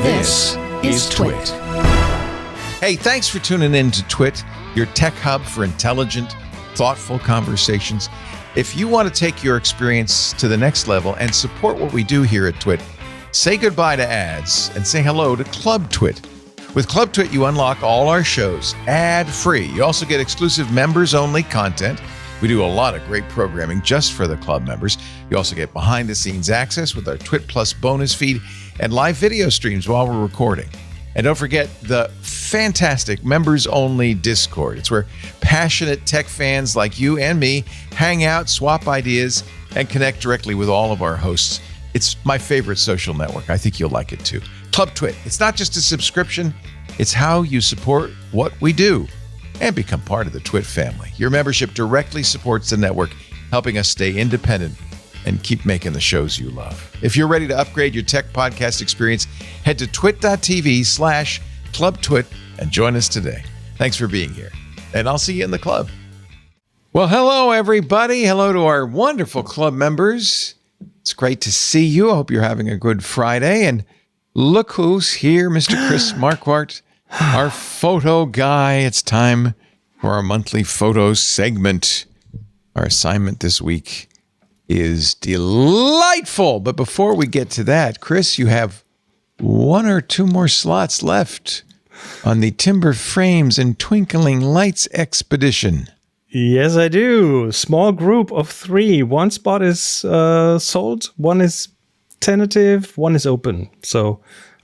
This is TWiT. Hey, thanks for tuning in to TWiT, your tech hub for intelligent, thoughtful conversations. If you want to take your experience to the next level and support what we do here at TWiT, say goodbye to ads and say hello to Club TWiT. With Club TWiT, you unlock all our shows ad-free. You also get exclusive members-only content. We do a lot of great programming just for the club members. You also get behind-the-scenes access with our TWiT Plus bonus feed and live video streams while we're recording. And don't forget the fantastic members-only Discord. It's where passionate tech fans like you and me hang out, swap ideas, and connect directly with all of our hosts. It's my favorite social network. I think you'll like it too. Club TWiT. It's not just a subscription. It's how you support what we do and become part of the TWiT family. Your membership directly supports the network, helping us stay independent and keep making the shows you love. If you're ready to upgrade your tech podcast experience, head to twit.tv/clubtwit and join us today. Thanks for being here, and I'll see you in the club. Well, hello, everybody. Hello to our wonderful club members. It's great to see you. I hope you're having a good Friday. And look who's here, Mr. Chris Marquardt, our photo guy. It's time for our monthly photo segment. Our assignment this week is delightful. But before we get to that, Chris, you have one or two more slots left on the Timber Frames and Twinkling Lights expedition. Yes, I do. Small group of 3. One spot is sold, one is tentative, one is open. So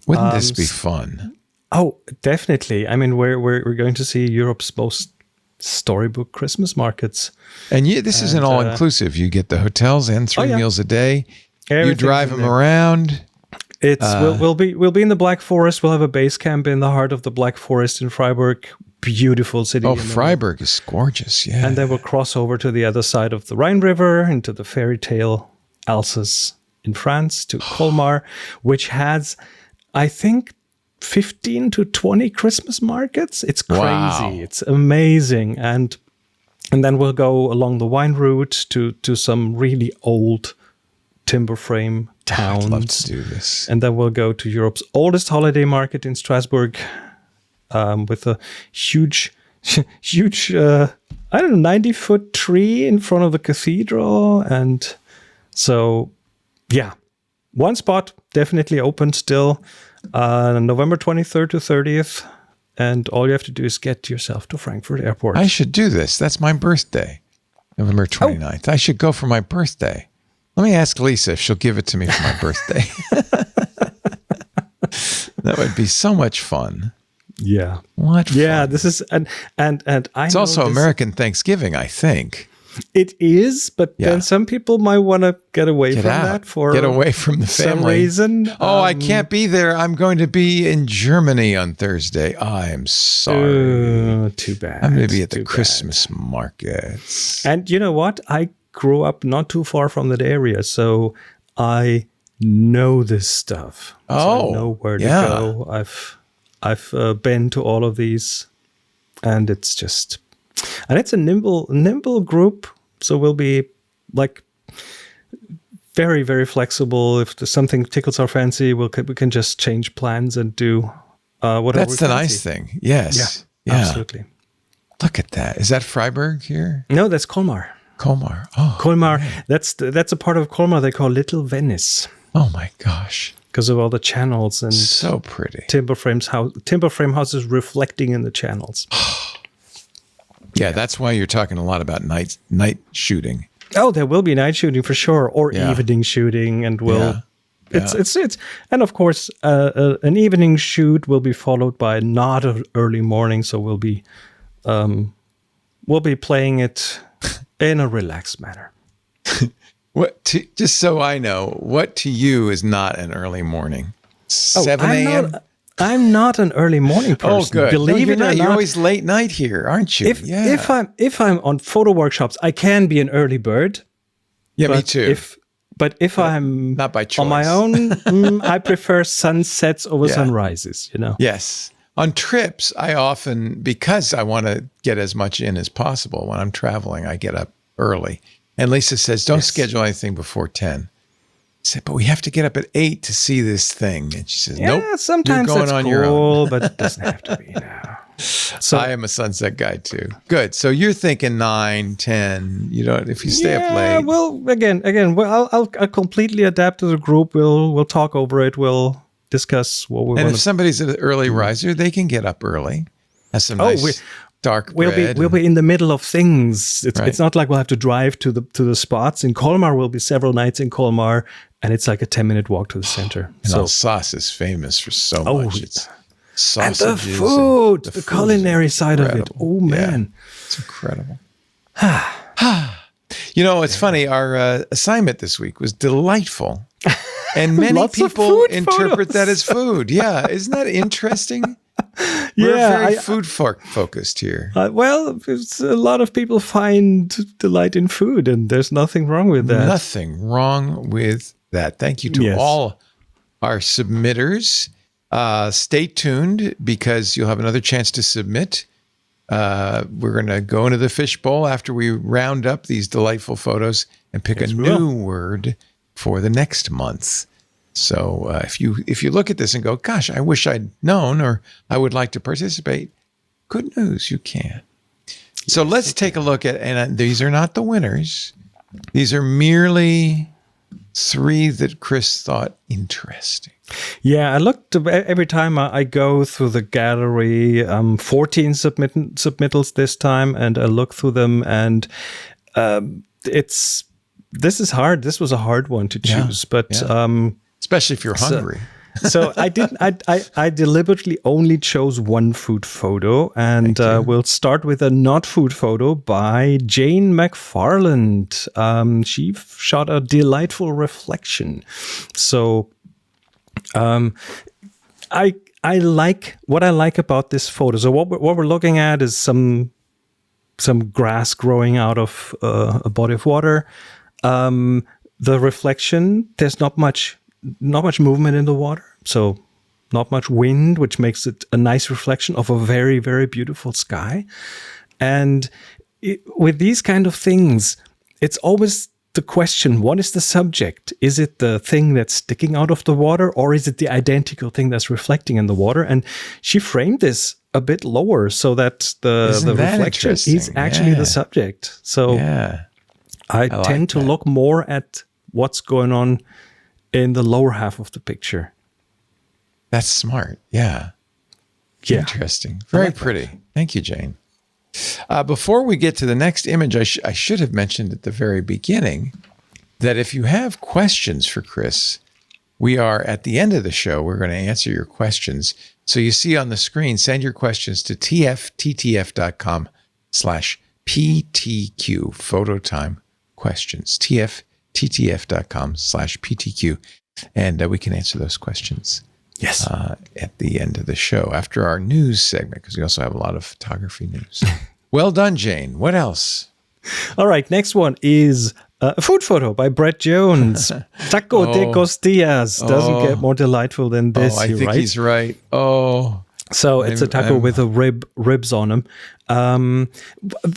wouldn't this be fun? Oh, definitely. I mean, we're going to see Europe's most storybook Christmas markets. And this is an all-inclusive. You get the hotels and 3 meals a day. You drive them around. It's we'll be in the Black Forest. We'll have a base camp in the heart of the Black Forest in Freiburg. Beautiful city. Oh, Freiburg is gorgeous, yeah. And then we'll cross over to the other side of the Rhine River into the fairy tale Alsace in France to Colmar, which has, I think, 15 to 20 Christmas markets. It's crazy. Wow. It's amazing. And then we'll go along the wine route to some really old timber frame towns. I'd love to do this. And then we'll go to Europe's oldest holiday market in Strasbourg, with a huge, I don't know, 90-foot tree in front of the cathedral. And so, yeah, one spot definitely open still, November 23rd to 30th. And all you have to do is get yourself to Frankfurt Airport. I should do this. That's my birthday, November 29th. I should go for my birthday. Let me ask Lisa if she'll give it to me for my birthday. That would be so much fun. Yeah. What fun. Yeah, this is and I it's also American Thanksgiving, I think. It is, but then some people might want to get away from that for get away from the family. Some reason. Oh, I can't be there. I'm going to be in Germany on Thursday. I'm sorry. Too bad. I'm going to be at the Christmas markets. And you know what? I grew up not too far from that area, so I know this stuff. So I know where to go. I've been to all of these, and it's a nimble group. So we'll be like very, very flexible. If something tickles our fancy, we can just change plans and do whatever. That's the nice thing. Yes. Yeah, absolutely. Look at that. Is that Freiburg here? No, that's Colmar. Colmar. Oh, Colmar. Man. That's a part of Colmar they call Little Venice. Oh my gosh. Because of all the channels and so pretty timber frame houses reflecting in the channels. Yeah, that's why you're talking a lot about night shooting. Oh, there will be night shooting for sure, or evening shooting, and it's and of course an evening shoot will be followed by not an early morning, so we'll be playing it in a relaxed manner. Just so I know, what to you is not an early morning? 7 a.m.? I'm not an early morning person. Oh, good. Believe it or not, you're always late night here, aren't you? If I'm on photo workshops, I can be an early bird. Yeah, me too. If I'm not by choice on my own, I prefer sunsets over sunrises. You know. Yes. On trips, I often, because I want to get as much in as possible when I'm traveling, I get up early. And Lisa says, don't schedule anything before 10. said, but we have to get up at 8 to see this thing. And she says, nope, sometimes you're going that's on cool, your own. but it doesn't have to be now. So I am a sunset guy too. Good. So you're thinking 9, 10, you know, if you stay up late. Well, again, I'll completely adapt to the group. We'll talk over it. We'll discuss what we want. And if somebody's an early riser, they can get up early. Have some nice dark bread. We'll be in the middle of things. It's not like we'll have to drive to the spots. In Colmar, we'll be several nights in Colmar, and it's like a 10-minute walk to the center. And Alsace is famous for so much. It's sausages. And the food, the culinary side of it. Oh, man. Yeah, it's incredible. You know, it's funny. Our assignment this week was delightful. And many people interpret that as food. Yeah. Isn't that interesting? We're very food focused here. Well, a lot of people find delight in food, and there's nothing wrong with that. Nothing wrong with that. Thank you to all our submitters. Stay tuned because you'll have another chance to submit. We're going to go into the fishbowl after we round up these delightful photos and pick a new word for the next month. So if you look at this and go, gosh, I wish I'd known, or I would like to participate, good news, you can. So let's take a look at, and these are not the winners. These are merely 3 that Chris thought interesting. Yeah, I looked every time I go through the gallery, 14 submittals this time, and I look through them, and this is hard. This was a hard one to choose, but especially if you're hungry. So I didn't. I deliberately only chose one food photo, and we'll start with a not food photo by Jane McFarland. She shot a delightful reflection. So, I like what I like about this photo. So what we're looking at is some grass growing out of a body of water. The reflection, there's not much movement in the water, so not much wind, which makes it a nice reflection of a very, very beautiful sky. And with these kind of things, it's always the question, what is the subject? Is it the thing that's sticking out of the water, or is it the identical thing that's reflecting in the water? And she framed this a bit lower so that the reflection is actually the subject. So I tend to look more at what's going on in the lower half of the picture. That's smart. Yeah. Interesting. Very pretty. Thank you, Jane. Before we get to the next image, I should have mentioned at the very beginning that if you have questions for Chris, we are at the end of the show. We're going to answer your questions. So you see on the screen, send your questions to tfttf.com/PTQ, photo time questions, tfttf.com/PTQ. And we can answer those questions at the end of the show after our news segment, because we also have a lot of photography news. Well done, Jane. What else? All right. Next one is a food photo by Brett Jones. Taco de costillas. Doesn't get more delightful than this. I think he's right. So it's a taco with a ribs on them.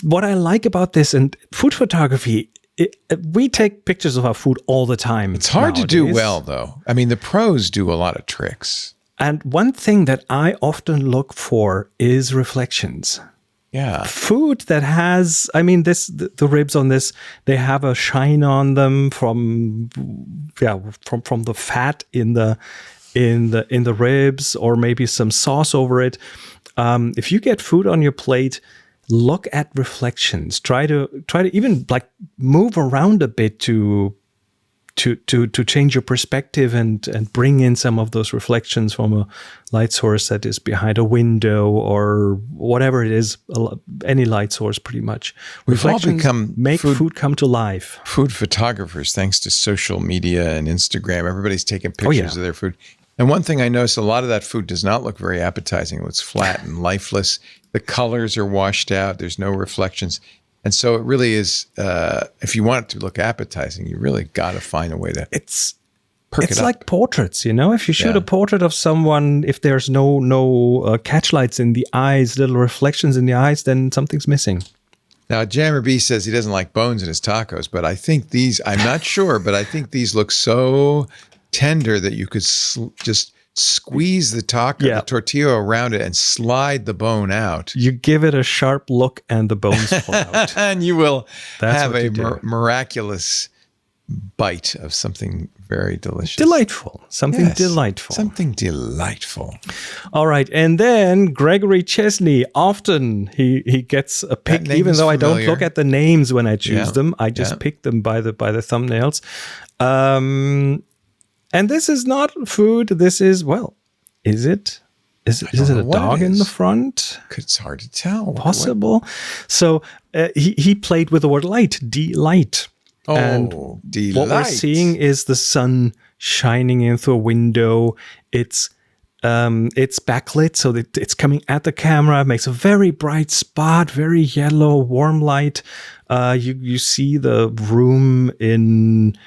What I like about this and food photography, we take pictures of our food all the time. It's hard to do well, though. I mean, the pros do a lot of tricks. And one thing that I often look for is reflections. Yeah. Food that has, I mean, the ribs on this, they have a shine on them from the fat in the ribs, or maybe some sauce over it. If you get food on your plate, look at reflections. Try to even like move around a bit to change your perspective and bring in some of those reflections from a light source that is behind a window or whatever it is, any light source pretty much. We've all become food come to life. Food photographers, thanks to social media and Instagram. Everybody's taking pictures of their food. And one thing I noticed, a lot of that food does not look very appetizing. It looks flat and lifeless. The colors are washed out. There's no reflections. And so it really is, if you want it to look appetizing, you really got to find a way to perk it up. It's like portraits, you know? If you shoot a portrait of someone, if there's no catch lights in the eyes, little reflections in the eyes, then something's missing. Now, Jammer B says he doesn't like bones in his tacos, but I think these, I'm not sure, but I think these look so tender that you could just squeeze the taco, the tortilla around it and slide the bone out. You give it a sharp look and the bones fall out. And you will have a miraculous bite of something very delicious. Delightful. Something delightful. Something delightful. All right. And then Gregory Chesney, often he gets a pick, even though I don't look at the names when I choose them. I just pick them by the thumbnails. And this is not food. This is, well, is it? Is it a dog in the front? It's hard to tell. Possible. So he played with the word light, delight. Oh, and delight. What we're seeing is the sun shining in through a window. It's backlit, so that it's coming at the camera. It makes a very bright spot, very yellow, warm light. You see the room in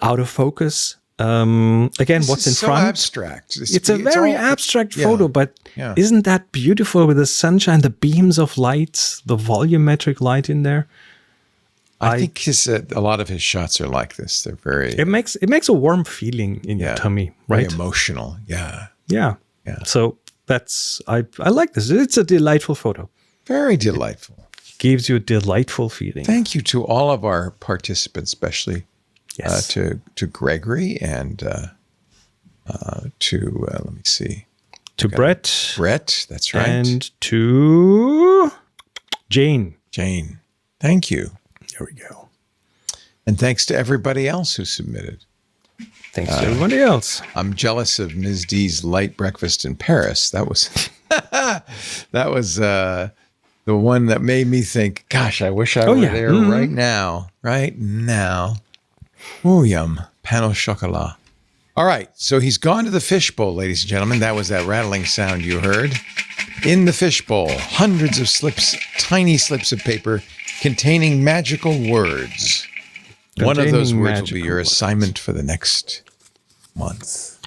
out of focus. Again, what's in front? Abstract. It's a very abstract photo, but isn't that beautiful with the sunshine, the beams of light, the volumetric light in there? I think a lot of his shots are like this. They're very. It makes a warm feeling in your tummy, right? Very emotional. Yeah. So that's I like this. It's a delightful photo. Very delightful. Gives you a delightful feeling. Thank you to all of our participants, especially to Gregory and to let me see. To Brett. Brett, that's right. And to Jane. Thank you. There we go. And thanks to everybody else who submitted. Thanks to everybody else. I'm jealous of Ms. D's light breakfast in Paris. That was the one that made me think, gosh, I wish I were there right now. Right now. Oh, yum. Pain au chocolat. All right. So he's gone to the fishbowl, ladies and gentlemen. That was that rattling sound you heard. In the fishbowl, hundreds of slips, tiny slips of paper containing magical words. One of those words will be your assignment for the next month.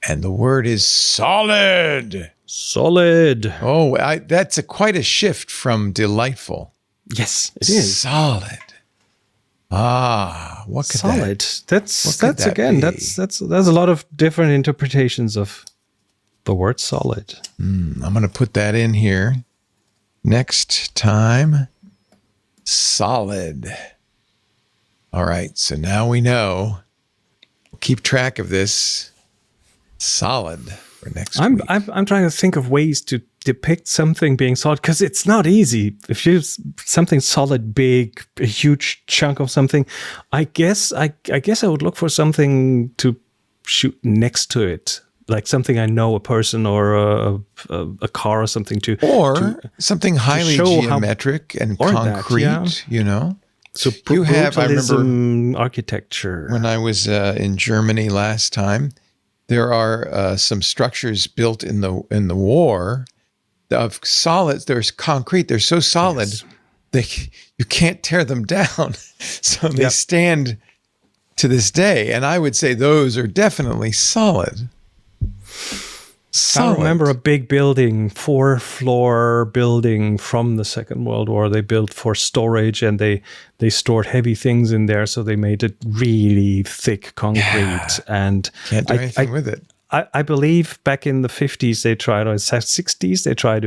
And the word is solid. Solid. Oh, that's quite a shift from delightful. Yes, it is. Solid. Ah, what could solid. That's again. Be? That's a lot of different interpretations of the word solid. I'm going to put that in here. Next time, solid. All right, so now we know. We'll keep track of this. Solid for next week. I'm trying to think of ways to depict something being solid, because it's not easy. If you something solid, big, a huge chunk of something, I guess I would look for something to shoot next to it. Like something I know, a person or a car or something something highly geometric and concrete, you know. So you have, I remember architecture. When I was in Germany last time, there are some structures built in the war of solids. There's concrete. They're so solid, you can't tear them down. So they stand to this day. And I would say those are definitely solid. I remember a big building, 4-floor building from the Second World War. They built for storage, and they stored heavy things in there. So they made it really thick concrete, and can't do anything with it. I believe back in the 50s, they tried, or 60s, they tried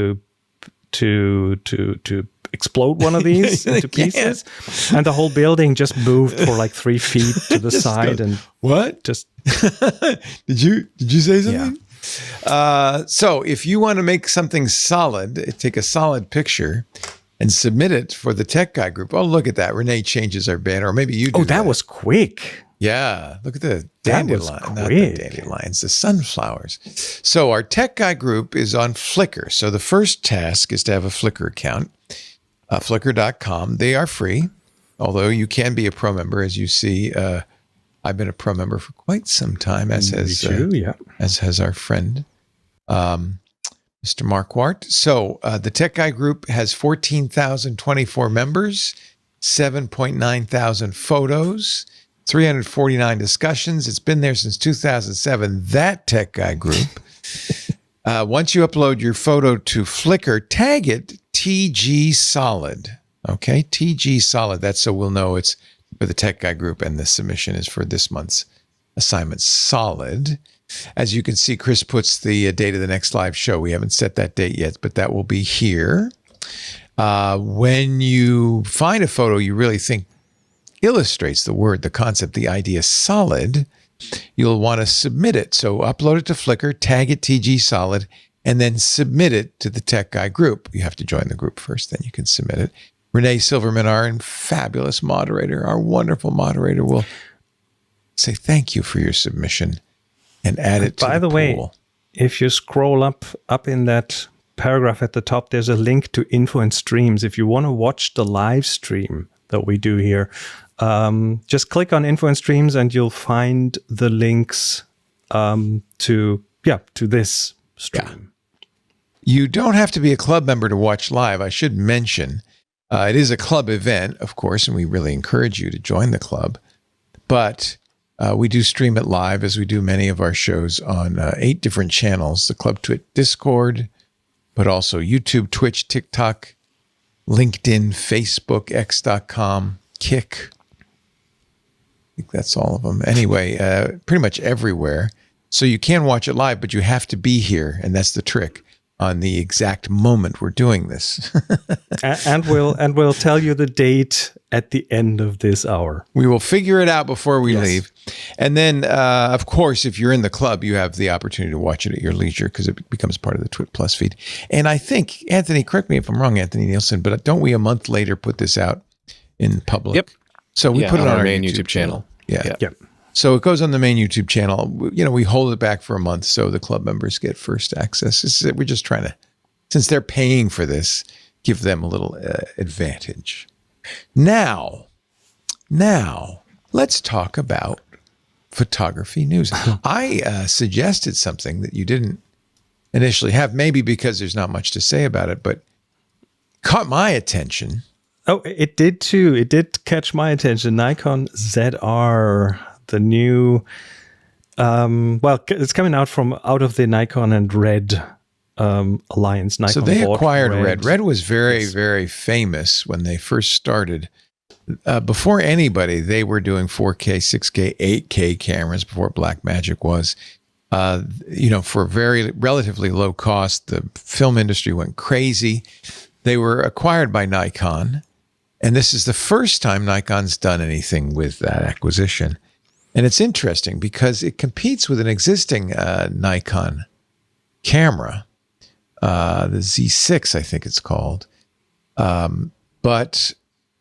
to explode one of these into pieces, and the whole building just moved for like 3 feet to the side. And what? Just did you say something? Yeah. So if you want to make something solid, take a solid picture and submit it for the Tech Guy group. Oh, look at that. Renee changes our banner, or maybe you do. Oh, that was quick. Yeah. Look at the dandelion, not the dandelions, the sunflowers. So our Tech Guy group is on Flickr. So the first task is to have a Flickr account, flickr.com. They are free, although you can be a pro member. As you see, I've been a pro member for quite some time, as has our friend, Mr. Marquardt. So the Tech Guy group has 14,024 members, 7.9 thousand photos, 349 discussions. It's been there since 2007, that Tech Guy group. Once you upload your photo to Flickr, tag it TG Solid. Okay, TG Solid. That's so we'll know it's for the Tech Guy group, and the submission is for this month's assignment, Solid. As you can see, Chris puts the date of the next live show. We haven't set that date yet, but that will be here. When you find a photo you really think illustrates the word, the concept, the idea solid, you'll want to submit it. So upload it to Flickr, tag it TG Solid, and then submit it to the Tech Guy group. You have to join the group first, then you can submit it. Renee Silverman, our fabulous moderator, our wonderful moderator, will say thank you for your submission and add it to the pool. By the way, if you scroll up in that paragraph at the top, there's a link to info and streams. If you want to watch the live stream that we do here, just click on info and streams and you'll find the links to this stream. Yeah. You don't have to be a club member to watch live. I should mention it is a club event, of course, and we really encourage you to join the club. But we do stream it live, as we do many of our shows, on 8 different channels: the Club TWiT Discord, but also YouTube, Twitch, TikTok, LinkedIn, Facebook, X.com, Kick. I think that's all of them. Anyway, pretty much everywhere. So you can watch it live, but you have to be here, and that's the trick, on the exact moment we're doing this. and we'll tell you the date at the end of this hour. We will figure it out before we leave. And then, of course, if you're in the club, you have the opportunity to watch it at your leisure because it becomes part of the TWiT Plus feed. And I think, Anthony, correct me if I'm wrong, Anthony Nielsen, but don't we a month later put this out in public? Yep. So we put it on our main YouTube channel. Yeah. Yep. So it goes on the main YouTube channel. We hold it back for a month so the club members get first access. We're just trying to, since they're paying for this, give them a little advantage. Now, let's talk about photography news. I suggested something that you didn't initially have, maybe because there's not much to say about it, but caught my attention. Oh, it did too. It did catch my attention. Nikon ZR. The new, it's coming out of the Nikon and Red alliance. Nikon so they acquired Red. Red was very, very famous when they first started. Before anybody, they were doing 4K, 6K, 8K cameras before Blackmagic was. For very relatively low cost, the film industry went crazy. They were acquired by Nikon, and this is the first time Nikon's done anything with that acquisition. And it's interesting because it competes with an existing Nikon camera, the Z6, I think it's called. But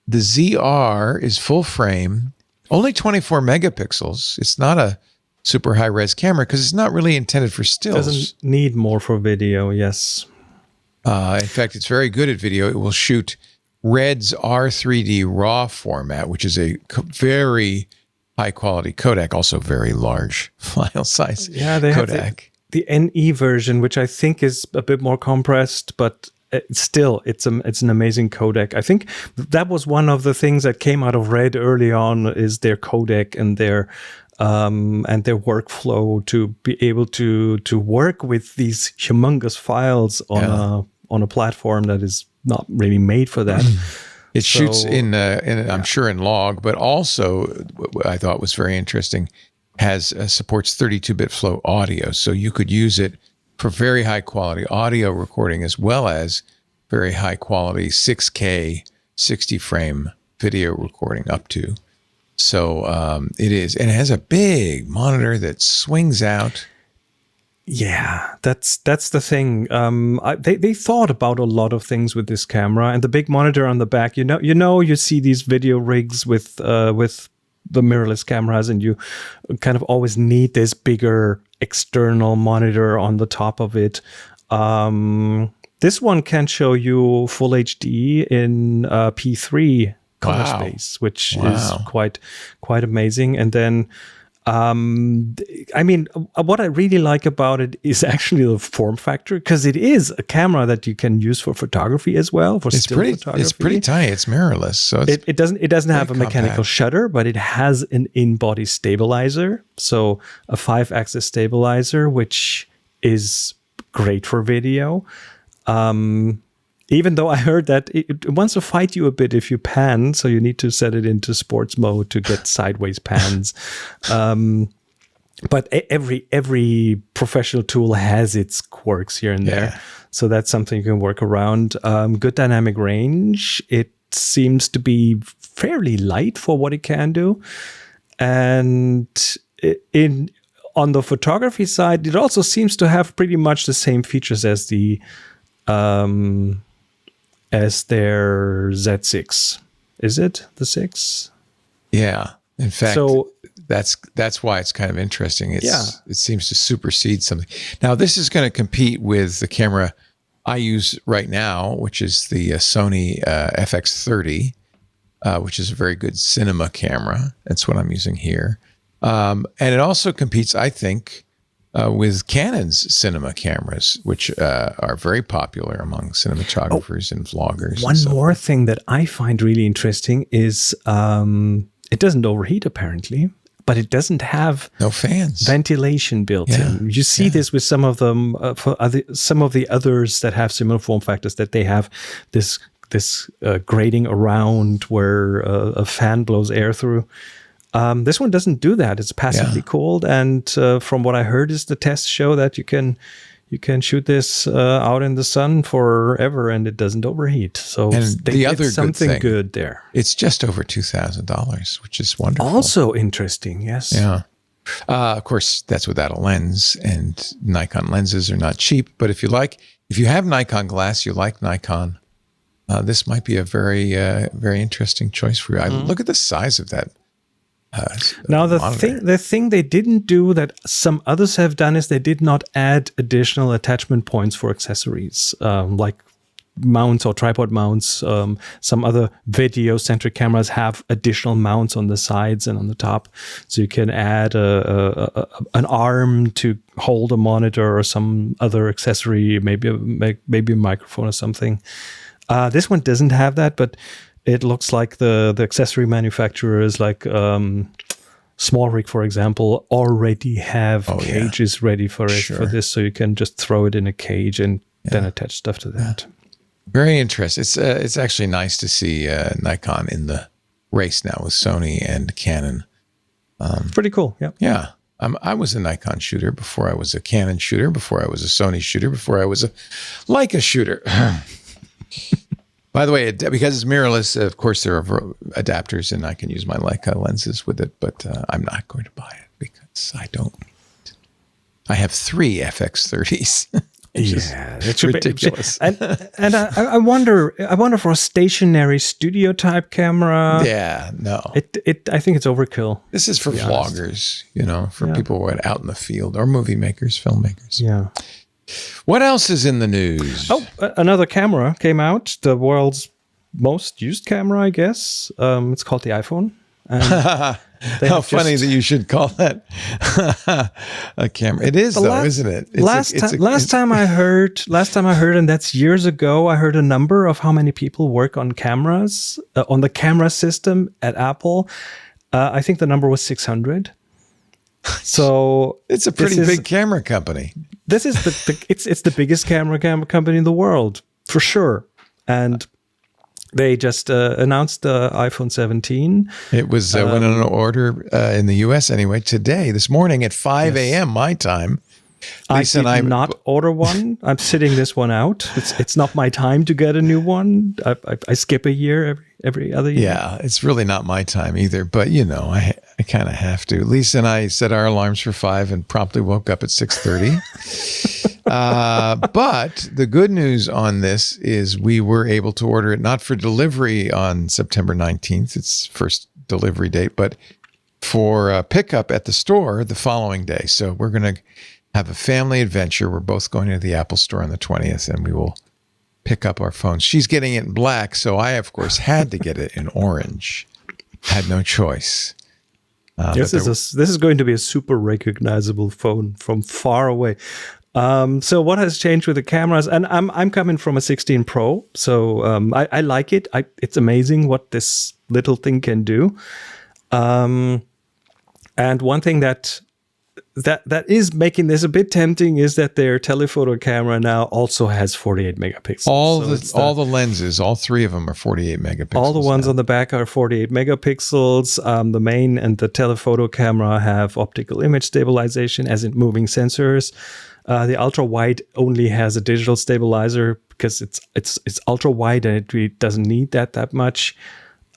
the ZR is full frame, only 24 megapixels. It's not a super high-res camera because it's not really intended for stills. Doesn't need more for video, yes. In fact, it's very good at video. It will shoot Red's R3D RAW format, which is a very high-quality codec, also very large file size. Yeah, they codec. Have the NE version, which I think is a bit more compressed, but still, it's an amazing codec. I think that was one of the things that came out of Red early on, is their codec and their workflow to be able to work with these humongous files on a platform that is not really made for that. It shoots in I'm sure in log, but also what I thought was very interesting, supports 32-bit flow audio. So you could use it for very high quality audio recording as well as very high quality 6K 60 frame video recording up to. So it is, and it has a big monitor that swings out. Yeah, that's the thing. They thought about a lot of things with this camera, and the big monitor on the back. You see these video rigs with the mirrorless cameras, and you kind of always need this bigger external monitor on the top of it. This one can show you full HD in P3 color space, which is quite amazing. And then. What I really like about it is actually the form factor, because it is a camera that you can use for photography as well. Photography. It's pretty tiny. It's mirrorless, so it doesn't have a mechanical shutter, but it has an in-body stabilizer. So a 5-axis stabilizer, which is great for video. Even though I heard that it wants to fight you a bit if you pan, so you need to set it into sports mode to get sideways pans. But every professional tool has its quirks here and there. So that's something you can work around. Good dynamic range. It seems to be fairly light for what it can do. And on the photography side, it also seems to have pretty much the same features as their Z6. Is it the 6? Yeah. In fact, that's why it's kind of interesting. It seems to supersede something. Now, this is going to compete with the camera I use right now, which is the Sony FX30, which is a very good cinema camera. That's what I'm using here. And it also competes, I think, with Canon's cinema cameras, which are very popular among cinematographers and vloggers. One more thing that I find really interesting is it doesn't overheat, apparently, but it doesn't have no fans, ventilation built in. You see this with some of them, some of the others that have similar form factors, that they have this grating around where a fan blows air through. This one doesn't do that. It's passively cooled, and from what I heard, is the tests show that you can shoot this out in the sun forever, and it doesn't overheat. So they did something good there. It's just over $2,000, which is wonderful. Also interesting, yes. Yeah. Of course, that's without a lens, and Nikon lenses are not cheap. But if you have Nikon glass, you like Nikon, this might be a very, very interesting choice for you. Look at the size of that. Now, the thing they didn't do that some others have done is they did not add additional attachment points for accessories, like mounts or tripod mounts. Some other video-centric cameras have additional mounts on the sides and on the top, so you can add an arm to hold a monitor or some other accessory, maybe a microphone or something. This one doesn't have that, but it looks like the accessory manufacturers, like SmallRig, for example, already have cages ready for this, so you can just throw it in a cage and then attach stuff to that. Very interesting. It's actually nice to see Nikon in the race now with Sony and Canon. Pretty cool. Yeah. Yeah. I was a Nikon shooter before I was a Canon shooter, before I was a Sony shooter, before I was a Leica shooter. By the way, because it's mirrorless, of course, there are adapters, and I can use my Leica lenses with it, but I'm not going to buy it because I don't. I have 3 FX30s. It's ridiculous. And I wonder for a stationary studio type camera. Yeah, no. I think it's overkill. This is for vloggers, for people who are out in the field, or movie makers, filmmakers. Yeah. What else is in the news? Oh, another camera came out. The world's most used camera, I guess. It's called the iPhone. How funny that you should call that a camera. It is, though, isn't it? Last time I heard, and that's years ago, I heard a number of how many people work on cameras, on the camera system at Apple. I think the number was 600. So it's a pretty big camera company. This is it's the biggest camera company in the world for sure, and they just announced the iPhone 17. It was went on an order in the U.S. anyway today, this morning at 5 a.m. my time. Lisa I did not order one. I'm sitting this one out. It's not my time to get a new one. I skip a year every other year. Yeah, it's really not my time either. But I kind of have to. Lisa and I set our alarms for 5 and promptly woke up at 6:30. But the good news on this is we were able to order it not for delivery on September 19th. It's first delivery date, but for pickup at the store the following day. So we're going to have a family adventure. We're both going to the Apple store on the 20th, and we will pick up our phones. She's getting it in black, so I, of course, had to get it in orange. Had no choice. This is going to be a super recognizable phone from far away. So what has changed with the cameras? And I'm coming from a 16 Pro, so I like it. It's amazing what this little thing can do. And one thing that that is making this a bit tempting is that their telephoto camera now also has 48 megapixels. All the lenses, all three of them are 48 megapixels. All the ones on the back are 48 megapixels. The main and the telephoto camera have optical image stabilization, as in moving sensors. The ultra wide only has a digital stabilizer because it's ultra wide and it really doesn't need that much.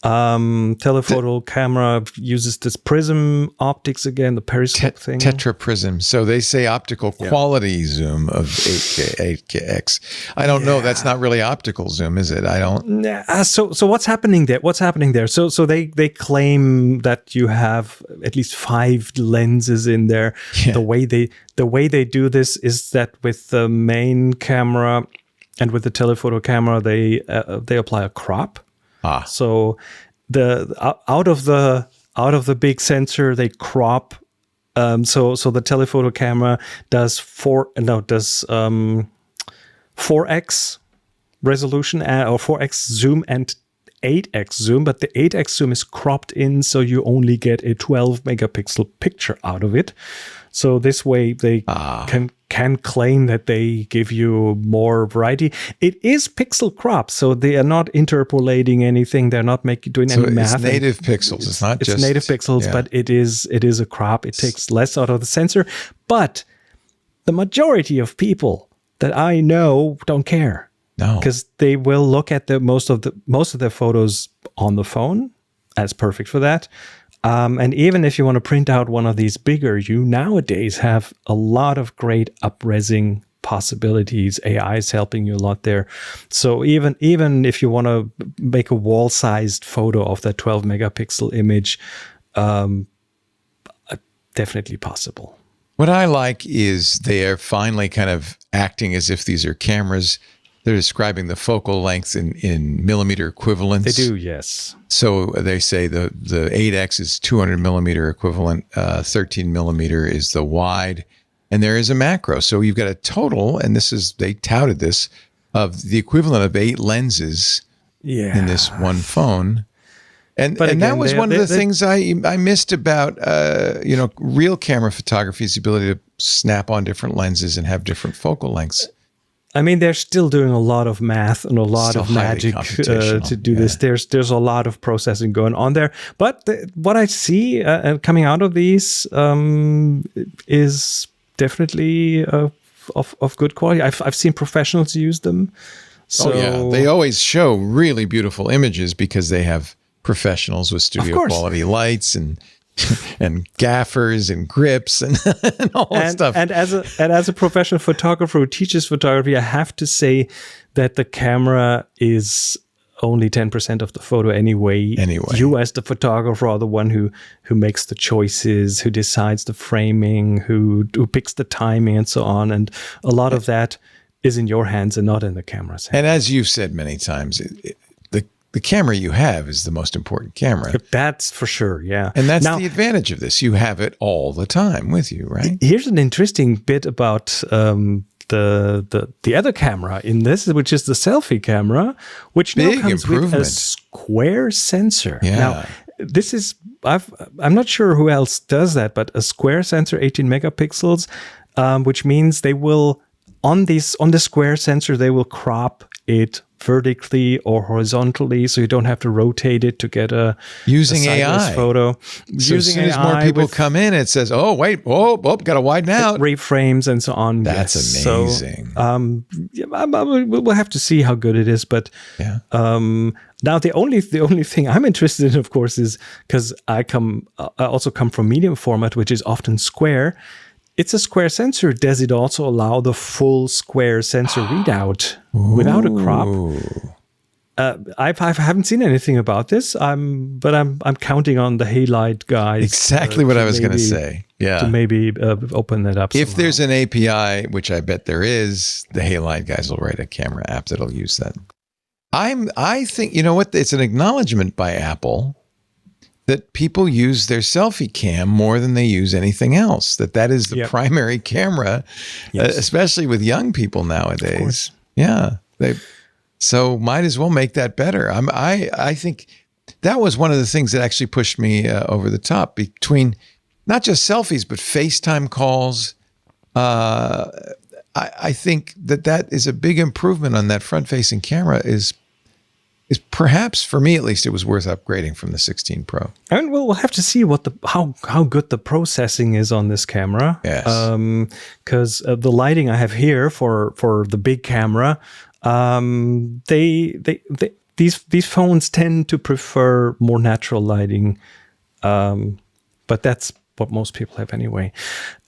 Telephoto camera uses this prism optics again, the periscope thing. Tetraprism. So they say optical quality zoom of 8X. I don't know. That's not really optical zoom, is it? I don't. So what's happening there? So they claim that you have at least 5 lenses in there. Yeah. The way they do this is that with the main camera and with the telephoto camera, they apply a crop. So out of the big sensor they crop. So the telephoto camera does 4x resolution or 4x zoom and 8x zoom, but the 8x zoom is cropped in, so you only get a 12 megapixel picture out of it. So this way they can claim that they give you more variety. It is pixel crop, so they are not interpolating anything. They're not doing any math. It's native pixels. It's not just native pixels, but it is a crop. It takes less out of the sensor. But the majority of people that I know don't care. No, because they will look at most of their photos on the phone. That's perfect for that. And even if you want to print out one of these bigger, you nowadays have a lot of great up-resing possibilities. AI is helping you a lot there. So even if you want to make a wall-sized photo of that 12 megapixel image, definitely possible. What I like is they are finally kind of acting as if these are cameras. They're describing the focal length in millimeter equivalents. They do, yes. So they say the 8X is 200 millimeter equivalent, 13 millimeter is the wide, and there is a macro. So you've got a total, and they touted this, of the equivalent of 8 lenses in this one phone. And that was one of the things I missed about real camera photography is the ability to snap on different lenses and have different focal lengths. I mean, they're still doing a lot of math and a lot of magic to do this. There's a lot of processing going on there. But what I see coming out of these is definitely of good quality. I've seen professionals use them. So they always show really beautiful images because they have professionals with studio quality lights and gaffers and grips and all that stuff. And as a professional photographer who teaches photography, I have to say that the camera is only 10% of the photo anyway. You as the photographer are the one who makes the choices, who decides the framing, who picks the timing and so on. And a lot of that is in your hands and not in the camera's hands. And as you've said many times, the camera you have is the most important camera. That's for sure, yeah. And that's the advantage of this. You have it all the time with you, right? Here's an interesting bit about the other camera in this, which is the selfie camera, which now comes with a square sensor. Yeah. Now, this is, I'm not sure who else does that, but a square sensor, 18 megapixels, which means they will, on the square sensor, they will crop it vertically or horizontally, so you don't have to rotate it to get a AI photo. So as soon as more people come in, it says, "Oh wait, got to widen out." Reframes and so on. That's amazing. So, we'll have to see how good it is, but now the only thing I'm interested in, of course, is because I also come from medium format, which is often square. It's a square sensor. Does it also allow the full square sensor readout without a crop? I haven't seen anything about this. But I'm counting on the Halide guys. Exactly what I was going to say. Yeah, to maybe open that up. If there's an API, which I bet there is, the Halide guys will write a camera app that'll use that. I think you know what? It's an acknowledgement by Apple that people use their selfie cam more than they use anything else. That is the primary camera, especially with young people nowadays. Yeah, so might as well make that better. I think that was one of the things that actually pushed me over the top. Between not just selfies, but FaceTime calls. I think that is a big improvement on that front-facing camera. Is perhaps, for me at least, it was worth upgrading from the 16 Pro. And we'll have to see what how good the processing is on this camera. Yes. Because the lighting I have here for the big camera, these phones tend to prefer more natural lighting, but that's what most people have anyway.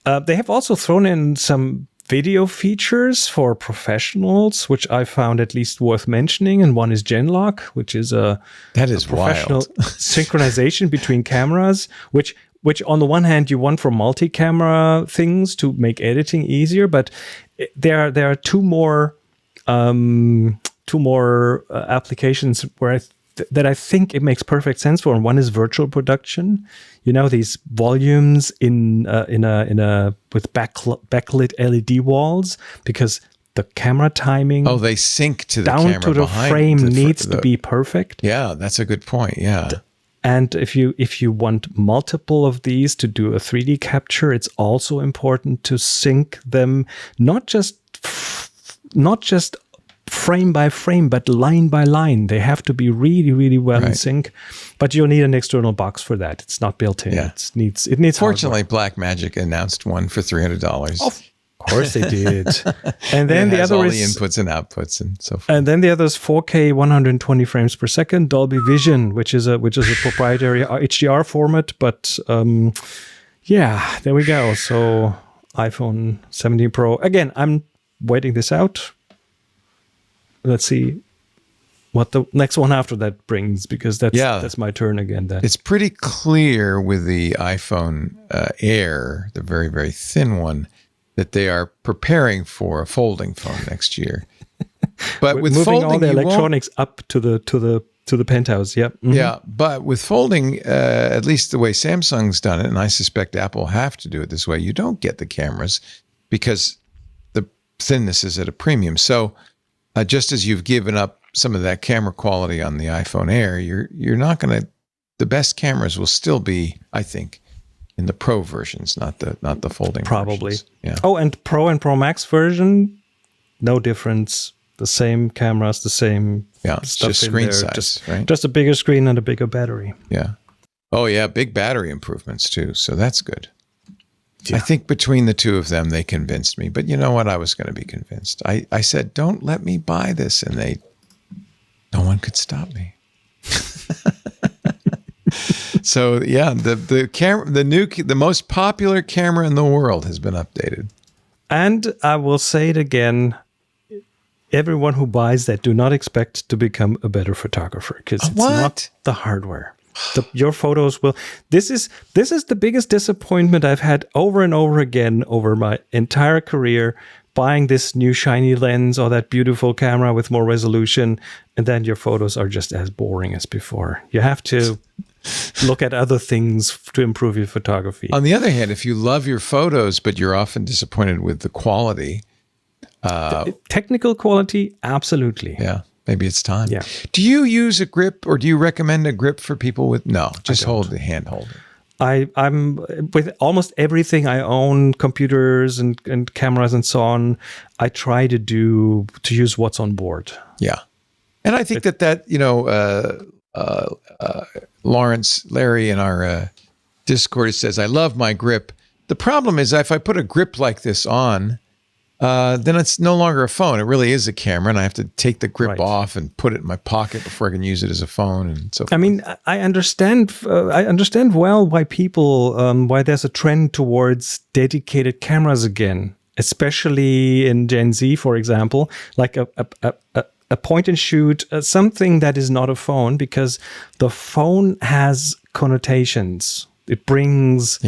They have also thrown in some video features for professionals, which I found at least worth mentioning. And one is Genlock, which is a professional synchronization between cameras, which on the one hand you want for multi-camera things to make editing easier, but there are two more applications where that I think it makes perfect sense for. And one is virtual production. You know, these volumes in a with backlit LED walls, because the camera timing. Oh, they sync to the down camera to the behind frame needs to be perfect. Yeah, that's a good point. Yeah. And if you want multiple of these to do a 3D capture, it's also important to sync them, not just frame by frame, but line by line. They have to be really, really well in sync. But you'll need an external box for that. It's not built in. Yeah. It needs. Fortunately, Blackmagic announced one for $300. Of course they did. And then the other all is the inputs and outputs and so forth. And then the other is 4K 120 frames per second Dolby Vision, which is a proprietary HDR format. But yeah, there we go. So iPhone 17 Pro. Again, I'm waiting this out. Let's see what the next one after that brings, because that's my turn again. Then it's pretty clear with the iPhone Air, the very, very thin one, that they are preparing for a folding phone next year. But with moving folding, all the electronics up to the penthouse. Yep. Mm-hmm. Yeah, but with folding, at least the way Samsung's done it, and I suspect Apple will have to do it this way, you don't get the cameras because the thinness is at a premium. So just as you've given up some of that camera quality on the iPhone Air, you're not going to. The best cameras will still be, I think, in the Pro versions, not the folding. Probably. Versions. Yeah. Oh, and Pro Max version, no difference. The same cameras, the same. Yeah, it's stuff just in screen there. size, right? Just a bigger screen and a bigger battery. Yeah. Oh yeah, big battery improvements too. So that's good. Yeah. I think between the two of them, they convinced me. But you know what? I was going to be convinced. I said, don't let me buy this. And no one could stop me. So yeah, the camera, the most popular camera in the world has been updated. And I will say it again. Everyone who buys that, do not expect to become a better photographer, because it's not the hardware. Your photos will. This is the biggest disappointment I've had over and over again over my entire career. Buying this new shiny lens or that beautiful camera with more resolution, and then your photos are just as boring as before. You have to look at other things to improve your photography. On the other hand, if you love your photos, but you're often disappointed with the quality. Technical quality, absolutely. Yeah. Maybe it's time. Yeah. Do you use a grip, or do you recommend a grip for people with? No, just hold the hand holder. I'm with almost everything I own, computers and cameras and so on. I try to use what's on board. Yeah, and I think that Larry in our Discord says, I love my grip. The problem is if I put a grip like this on, then it's no longer a phone. It really is a camera, and I have to take the grip off and put it in my pocket before I can use it as a phone and so forth. I mean, I understand well why people, why there's a trend towards dedicated cameras again, especially in Gen Z, for example, like a point and shoot, something that is not a phone, because the phone has connotations. It brings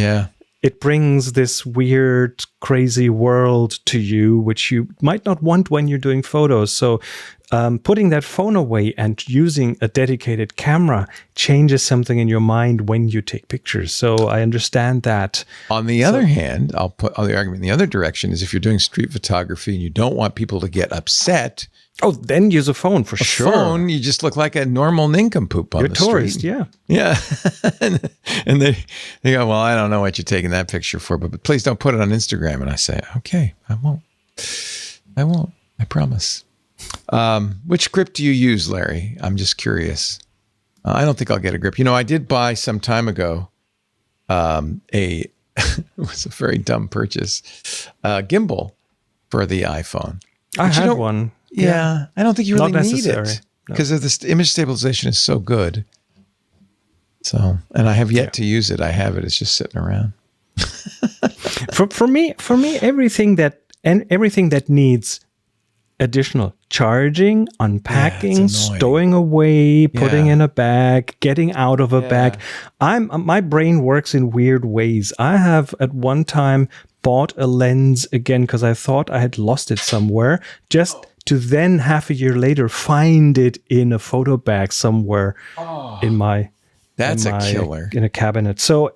this weird, crazy world to you, which you might not want when you're doing photos. So putting that phone away and using a dedicated camera changes something in your mind when you take pictures. So I understand that. On the other hand, I'll put the argument in the other direction, is if you're doing street photography and you don't want people to get upset Oh, then use a phone for sure. Phone, you just look like a normal nincompoop on You're the tourist, street. yeah. Yeah. and they go, well, I don't know what you're taking that picture for, but please don't put it on Instagram. And I say, okay, I won't. I promise. Which grip do you use, Larry? I'm just curious. I don't think I'll get a grip. I did buy some time ago it was a very dumb purchase, gimbal for the iPhone. I had one. Yeah, I don't think you really need it No. because of this image stabilization is so good. So, and I have yet to use it. I have it. It's just sitting around. for me, everything that needs additional charging, unpacking, stowing away, putting in a bag, getting out of a bag. My brain works in weird ways. I have at one time bought a lens again because I thought I had lost it somewhere, just to then half a year later find it in a photo bag somewhere in my killer in a cabinet. So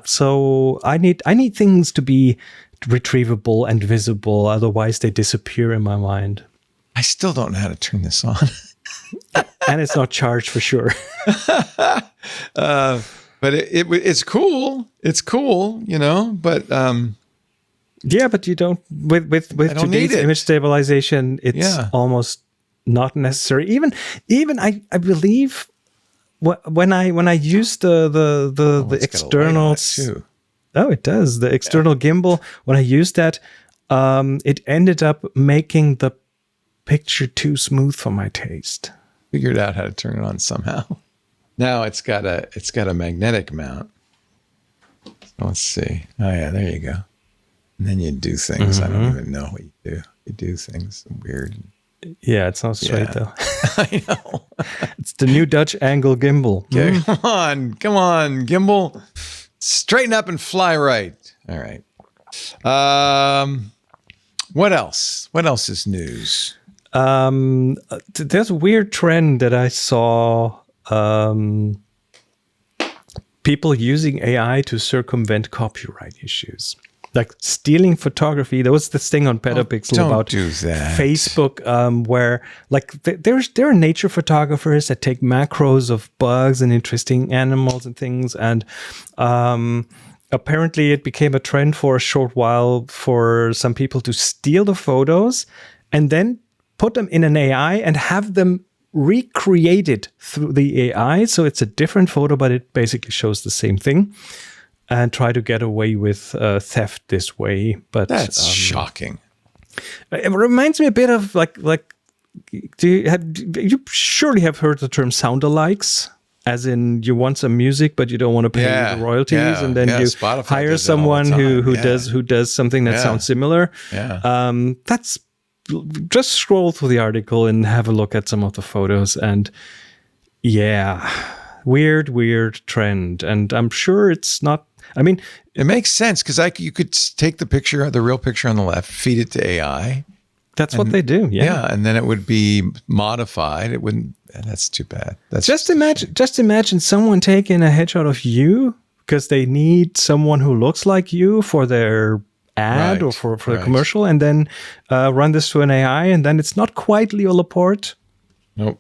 so I need things to be retrievable and visible, otherwise they disappear in my mind. I still don't know how to turn this on. And it's not charged for sure. But it's cool. It's cool, but yeah, but you don't with today's image stabilization, it's almost not necessary. Even I believe when I use the externals. Oh, it does. The external gimbal, when I used that, it ended up making the picture too smooth for my taste. Figured out how to turn it on somehow. Now it's got a magnetic mount. So let's see. Oh yeah, there you go. And then you do things. I don't even know what you do. You do things weird. Yeah, it's not straight though. I know. It's the new Dutch angle gimbal. Okay, come on, gimbal. Straighten up and fly right. All right. What else? What else is news? There's a weird trend that I saw. People using AI to circumvent copyright issues, like stealing photography. There was this thing on Petapixel about Facebook, where there are nature photographers that take macros of bugs and interesting animals and things, and apparently it became a trend for a short while for some people to steal the photos and then put them in an AI and have them recreated through the AI. So it's a different photo, but it basically shows the same thing, and try to get away with theft this way. But that's shocking. It reminds me a bit of like you surely have heard the term sound-alikes, as in you want some music but you don't want to pay the royalties, and then you Spotify hire someone who does something that sounds similar. That's just scroll through the article and have a look at some of the photos, and weird trend. And I'm sure it's not, I mean, it makes sense because you could take the real picture on the left, feed it to AI. That's what they do. Yeah. And then it would be modified. It wouldn't, that's too bad. That's just imagine someone taking a headshot of you because they need someone who looks like you for their ad or for the commercial, and then run this to an AI, and then it's not quite Leo Laporte. Nope.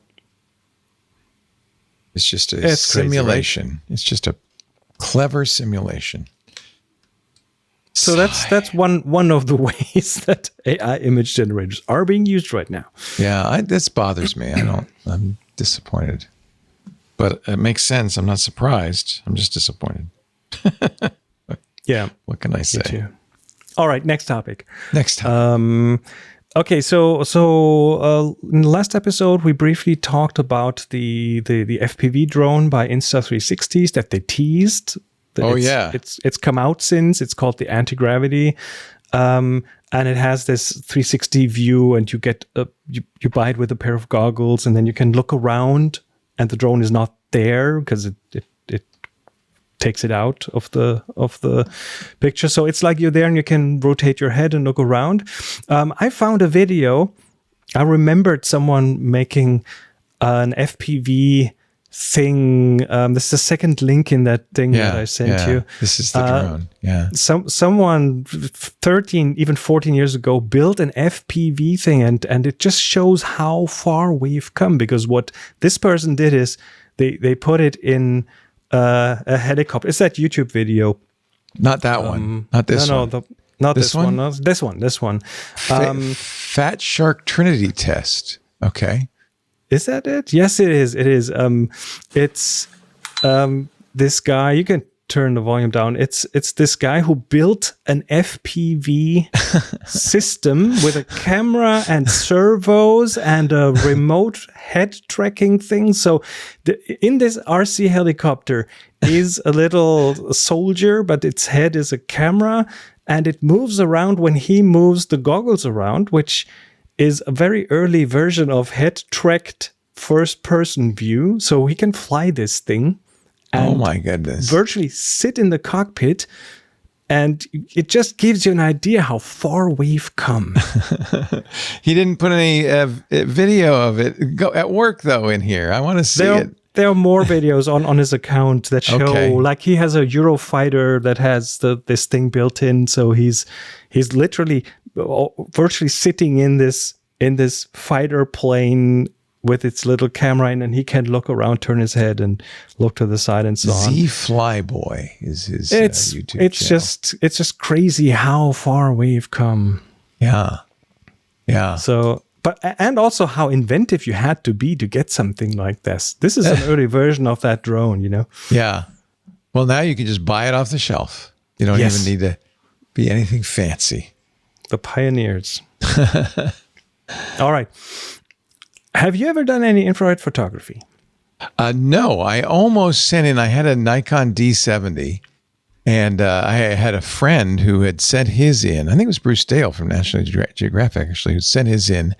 It's just a simulation. Crazy, right? It's just a clever simulation. So that's one of the ways that AI image generators are being used right now. Yeah, this bothers me. I'm disappointed. But it makes sense. I'm not surprised. I'm just disappointed. Yeah. What can I say? Me too. All right, next topic. Okay, so in the last episode, we briefly talked about the FPV drone by Insta360s that they teased. It's come out since. It's called the Anti-Gravity, and it has this 360 view, and you get you buy it with a pair of goggles, and then you can look around, and the drone is not there because it takes it out of the picture. So it's like you're there and you can rotate your head and look around. I found a video. I remembered someone making an FPV thing. This is the second link in that thing that I sent you. This is the drone. Yeah. Someone 13, even 14 years ago built an FPV thing, and it just shows how far we've come, because what this person did is they put it in a helicopter. It's that YouTube video. Not that one. Not this one. Not this one. No, this one. Fat Shark Trinity test. Okay. Is that it? Yes, it is. It is. It's this guy. You can turn the volume down. It's this guy who built an FPV system with a camera and servos and a remote head tracking thing. So in this RC helicopter is a little soldier, but its head is a camera, and it moves around when he moves the goggles around, which is a very early version of head-tracked first-person view. So he can fly this thing. And oh my goodness! Virtually sit in the cockpit, and it just gives you an idea how far we've come. He didn't put any video of it at work though in here. I want to see it. There are more videos on his account that show like he has a Eurofighter that has this thing built in. So he's literally virtually sitting in this fighter plane with its little camera in, and he can look around, turn his head, and look to the side, and so on. Z Flyboy is his YouTube channel. It's just crazy how far we've come. Yeah. So, and also how inventive you had to be to get something like this. This is an early version of that drone, you know. Yeah. Well, now you can just buy it off the shelf. You don't even need to be anything fancy. The pioneers. All right. Have you ever done any infrared photography? No, I almost sent in. I had a Nikon D70, and I had a friend who had sent his in. I think it was Bruce Dale from National Geographic, actually, who sent his in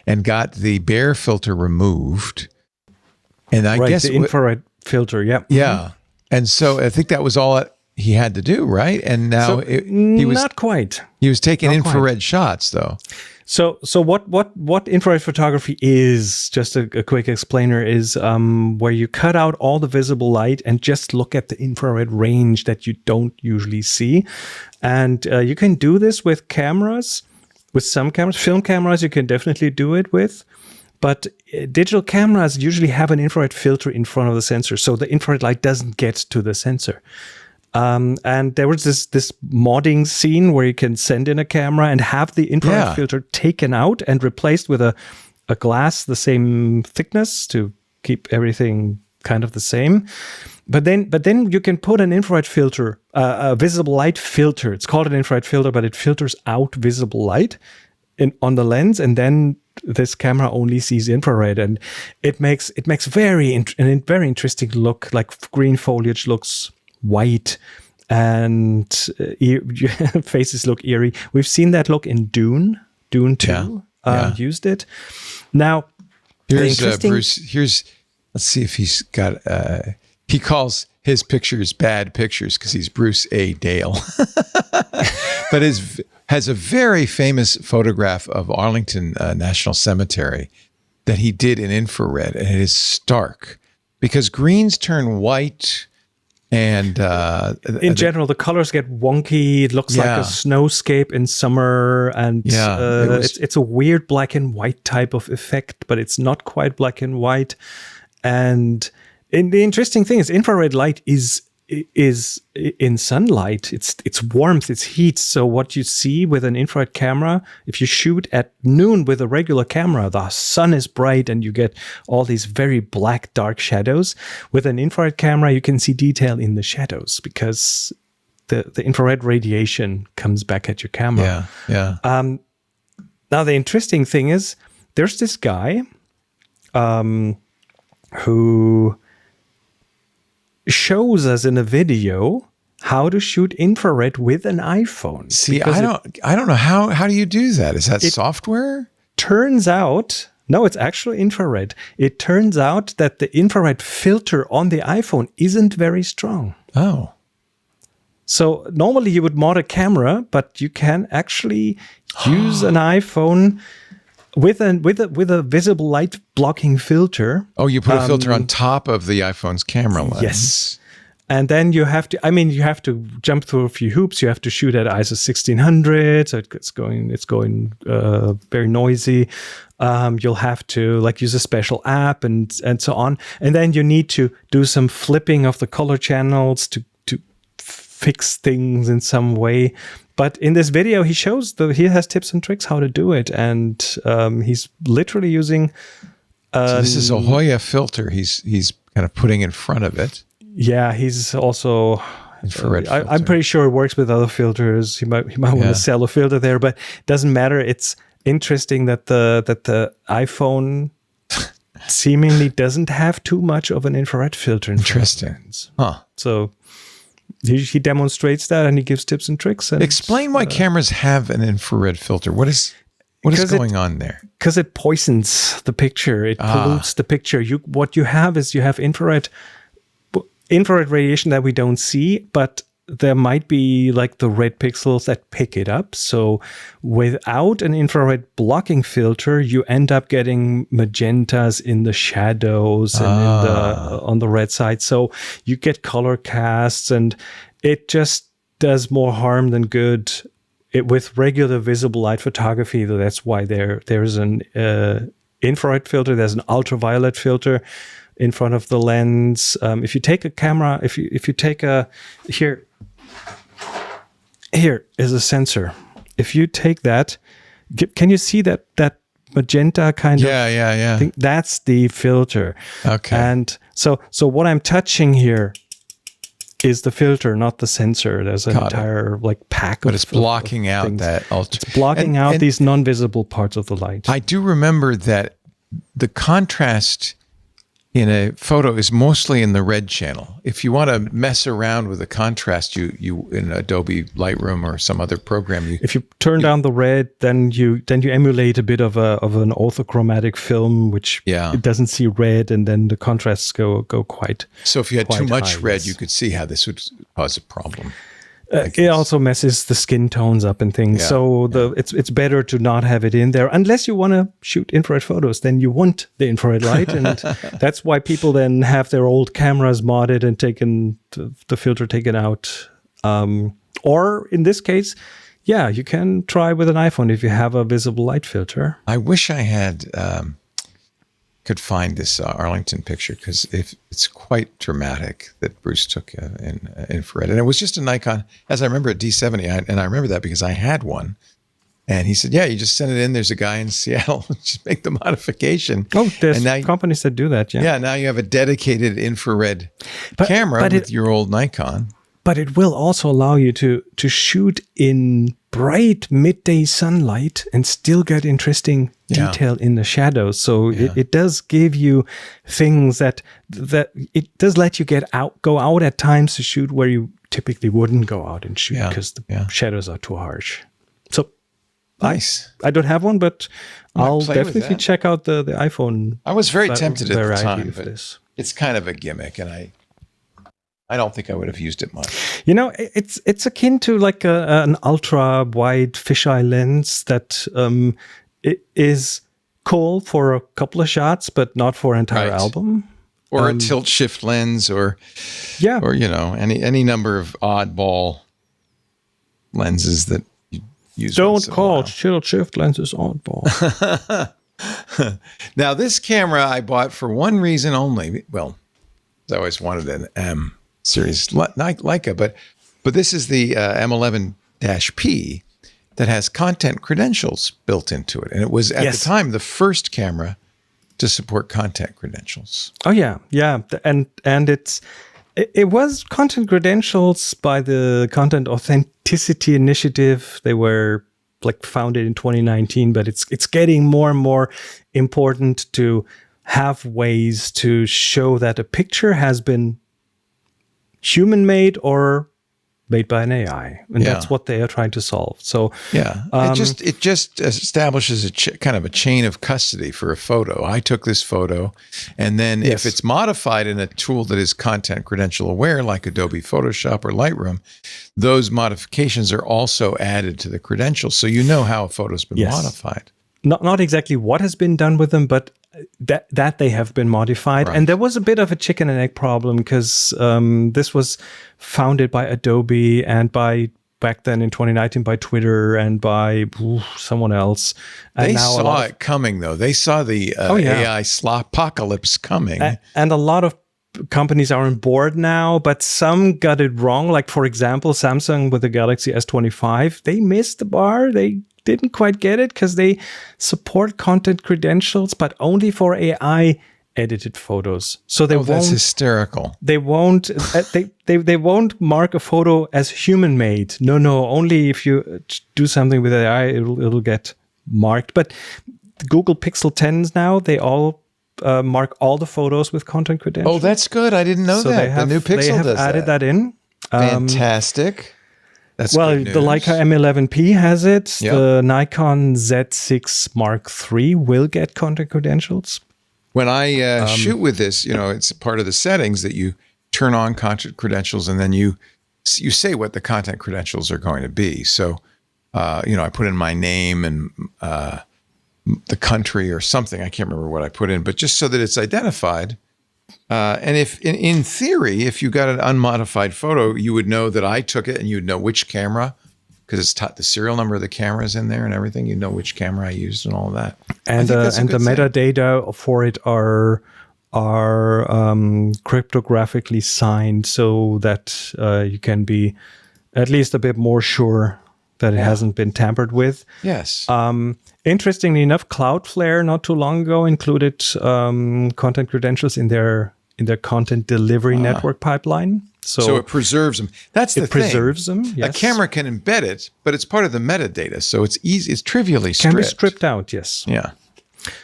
and got the bare filter removed. And I guess the infrared filter, yeah. Yeah. And so I think that was all he had to do, right? And now he was not quite. He was taking infrared shots, though. So what infrared photography is, just a quick explainer, is where you cut out all the visible light and just look at the infrared range that you don't usually see. And you can do this with cameras, with some cameras. Film cameras you can definitely do it with. But digital cameras usually have an infrared filter in front of the sensor, so the infrared light doesn't get to the sensor. And there was this modding scene where you can send in a camera and have the infrared filter taken out and replaced with a glass the same thickness to keep everything kind of the same. But then you can put an infrared filter, a visible light filter. It's called an infrared filter, but it filters out visible light on the lens, and then this camera only sees infrared, and it makes very interesting look. Like green foliage looks white, and faces look eerie. We've seen that look in Dune 2. Used it. Now, here's Bruce. Let's see if he's got. He calls his pictures bad pictures because he's Bruce A. Dale, but has a very famous photograph of Arlington National Cemetery that he did in infrared, and it is stark because greens turn white. And in general, the colors get wonky. It looks like a snowscape in summer, and it's a weird black and white type of effect, but it's not quite black and white. And the interesting thing is, infrared light is in sunlight. It's warmth, it's heat. So what you see with an infrared camera, if you shoot at noon with a regular camera, the sun is bright and you get all these very black, dark shadows. With an infrared camera, you can see detail in the shadows because the infrared radiation comes back at your camera. Now, the interesting thing is, there's this guy who shows us in a video how to shoot infrared with an iPhone. See, I don't know how do you do that? Is that software? Turns out, no, it's actually infrared. It turns out that the infrared filter on the iPhone isn't very strong. Oh. So normally you would mod a camera, but you can actually use an iPhone with a visible light blocking filter. Oh, you put a filter on top of the iPhone's camera lens. Yes. And then you have to jump through a few hoops. You have to shoot at ISO 1600, so it's going very noisy. You'll have to use a special app and so on. And then you need to do some flipping of the color channels to fix things in some way. But in this video, he shows he has tips and tricks how to do it, and he's literally using. So this is a Hoya filter. He's kind of putting in front of it. Yeah, he's also infrared. I'm pretty sure it works with other filters. He might want to sell a filter there, but it doesn't matter. It's interesting that the iPhone seemingly doesn't have too much of an infrared filter. Interesting. Huh. So he demonstrates that, and he gives tips and tricks. And explain why cameras have an infrared filter. What is going on there? Because it poisons the picture. It pollutes the picture. What you have infrared radiation that we don't see, but there might be the red pixels that pick it up. So without an infrared blocking filter, you end up getting magentas in the shadows and on the red side. So you get color casts, and it just does more harm than good. With regular visible light photography, that's why there's an infrared filter, there's an ultraviolet filter in front of the lens. If you take a camera, if you take here is a sensor. If you take that, can you see that magenta kind of? Yeah. Thing? That's the filter. Okay. And so what I'm touching here is the filter, not the sensor. There's an entire pack. But it's blocking out that ultra. It's blocking out these non-visible parts of the light. I do remember that the contrast in a photo is mostly in the red channel. If you want to mess around with the contrast, you in Adobe Lightroom or some other program, if you turn down the red, then you emulate a bit of an orthochromatic film, which it doesn't see red, and then the contrasts go quite. So if you had too much red, you could see how this would cause a problem. It also messes the skin tones up and things. Yeah, so it's better to not have it in there unless you want to shoot infrared photos. Then you want the infrared light, and that's why people then have their old cameras modded and taken the filter taken out. Or in this case, you can try with an iPhone if you have a visible light filter. I wish I had could find this Arlington picture, because it's quite dramatic that Bruce took in infrared. And it was just a Nikon, as I remember, a D70. And I remember that because I had one. And he said, yeah, you just send it in. There's a guy in Seattle. Just make the modification. Oh, there's companies that do that, Yeah, now you have a dedicated infrared camera with your old Nikon. But it will also allow you to shoot in bright midday sunlight and still get interesting detail in the shadows. So it does give you things that it does let you go out at times to shoot where you typically wouldn't go out and shoot because the shadows are too harsh. So nice. I don't have one, but I'll definitely check out the iPhone. I was very tempted at the time, but this. It's kind of a gimmick, and I don't think I would have used it much. It's akin to an ultra wide fisheye lens that it is cool for a couple of shots, but not for an entire album. Or a tilt shift lens, or any number of oddball lenses that you use. Don't call tilt shift lenses oddball. Now, this camera I bought for one reason only. Well, I always wanted an M series Leica, but this is the M11-P that has content credentials built into it, and it was at the time the first camera to support content credentials. Oh yeah, and it was content credentials by the Content Authenticity Initiative. They were founded in 2019, but it's getting more and more important to have ways to show that a picture has been human-made or made by an AI, and that's what they are trying to solve. So it just establishes kind of a chain of custody for a photo. I took this photo, and then if it's modified in a tool that is content credential aware, like Adobe Photoshop or Lightroom, those modifications are also added to the credentials, so you know how a photo's been modified. not exactly what has been done with them, but that they have been modified. Right. And there was a bit of a chicken and egg problem because this was founded by Adobe and back then in 2019 by Twitter and by someone else. And they now saw it coming, though. They saw the AI apocalypse coming. And a lot of companies are on board now, but some got it wrong. Like, for example, Samsung with the Galaxy S25, they missed the bar. They didn't quite get it because they support content credentials, but only for AI edited photos. So they won't. That's hysterical. They won't. They won't mark a photo as human made. No. Only if you do something with AI, it'll get marked. But Google Pixel 10s now, they all mark all the photos with content credentials. Oh, that's good. I didn't know that. The new Pixel they have does added that in. Fantastic. That's well, good news. the Leica M11P has it. Yep. The Nikon Z6 Mark III will get content credentials. When I shoot with this, it's part of the settings that you turn on content credentials, and then you say what the content credentials are going to be. So, I put in my name and the country or something. I can't remember what I put in, but just so that it's identified. And if, in theory, if you got an unmodified photo, you would know that I took it, and you'd know which camera, because it's the serial number of the camera's in there and everything. You know which camera I used and all of that. And the metadata for it are cryptographically signed, so that you can be at least a bit more sure that it hasn't been tampered with. Yes. Interestingly enough, Cloudflare not too long ago included content credentials in their content delivery network pipeline. So it preserves them. That's the thing. It preserves them, yes. A camera can embed it, but it's part of the metadata, so it's easy. It's trivially stripped. Can be stripped out, yes. Yeah.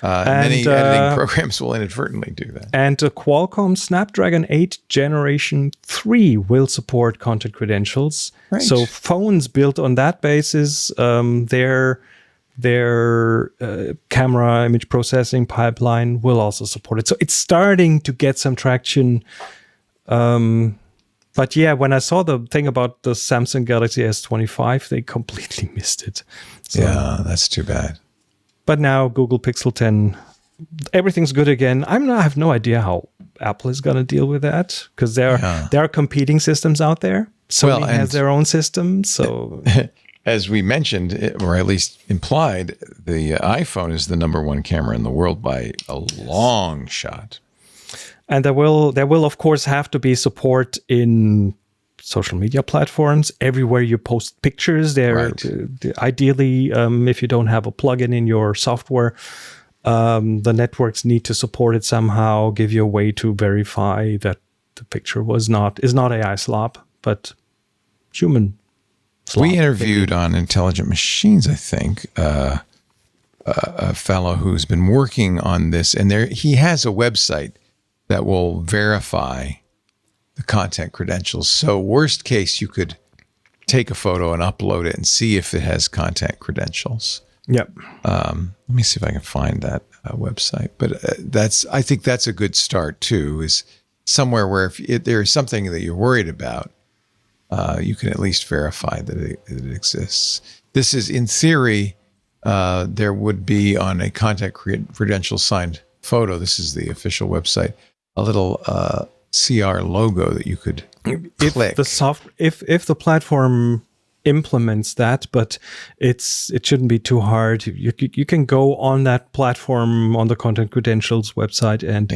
Many editing programs will inadvertently do that. And the Qualcomm Snapdragon 8 Generation 3 will support content credentials. Right. So phones built on that basis, their camera image processing pipeline will also support it. So it's starting to get some traction. But yeah, when I saw the thing about the Samsung Galaxy S25, they completely missed it. So, yeah, that's too bad. But now Google Pixel 10, everything's good again. I have no idea how Apple is going to deal with that, because there are competing systems out there. Sony has their own system. So, as we mentioned, or at least implied, the iPhone is the #1 camera in the world by a long shot. And there will of course have to be support in social media platforms. Everywhere you post pictures, ideally, if you don't have a plugin in your software, the networks need to support it somehow, give you a way to verify that the picture is not AI slop, but human slop. We interviewed on Intelligent Machines, I think, a fellow who's been working on this, and he has a website that will verify the content credentials. So worst case, you could take a photo and upload it and see if it has content credentials. Yep. Let me see if I can find that website. But I think that's a good start too, is somewhere where if there is something that you're worried about, you can at least verify that it exists. This is, in theory, there would be on a content credential signed photo. This is the official website. A little CR logo that you could click. If the platform implements that, but it shouldn't be too hard. You can go on that platform on the content credentials website and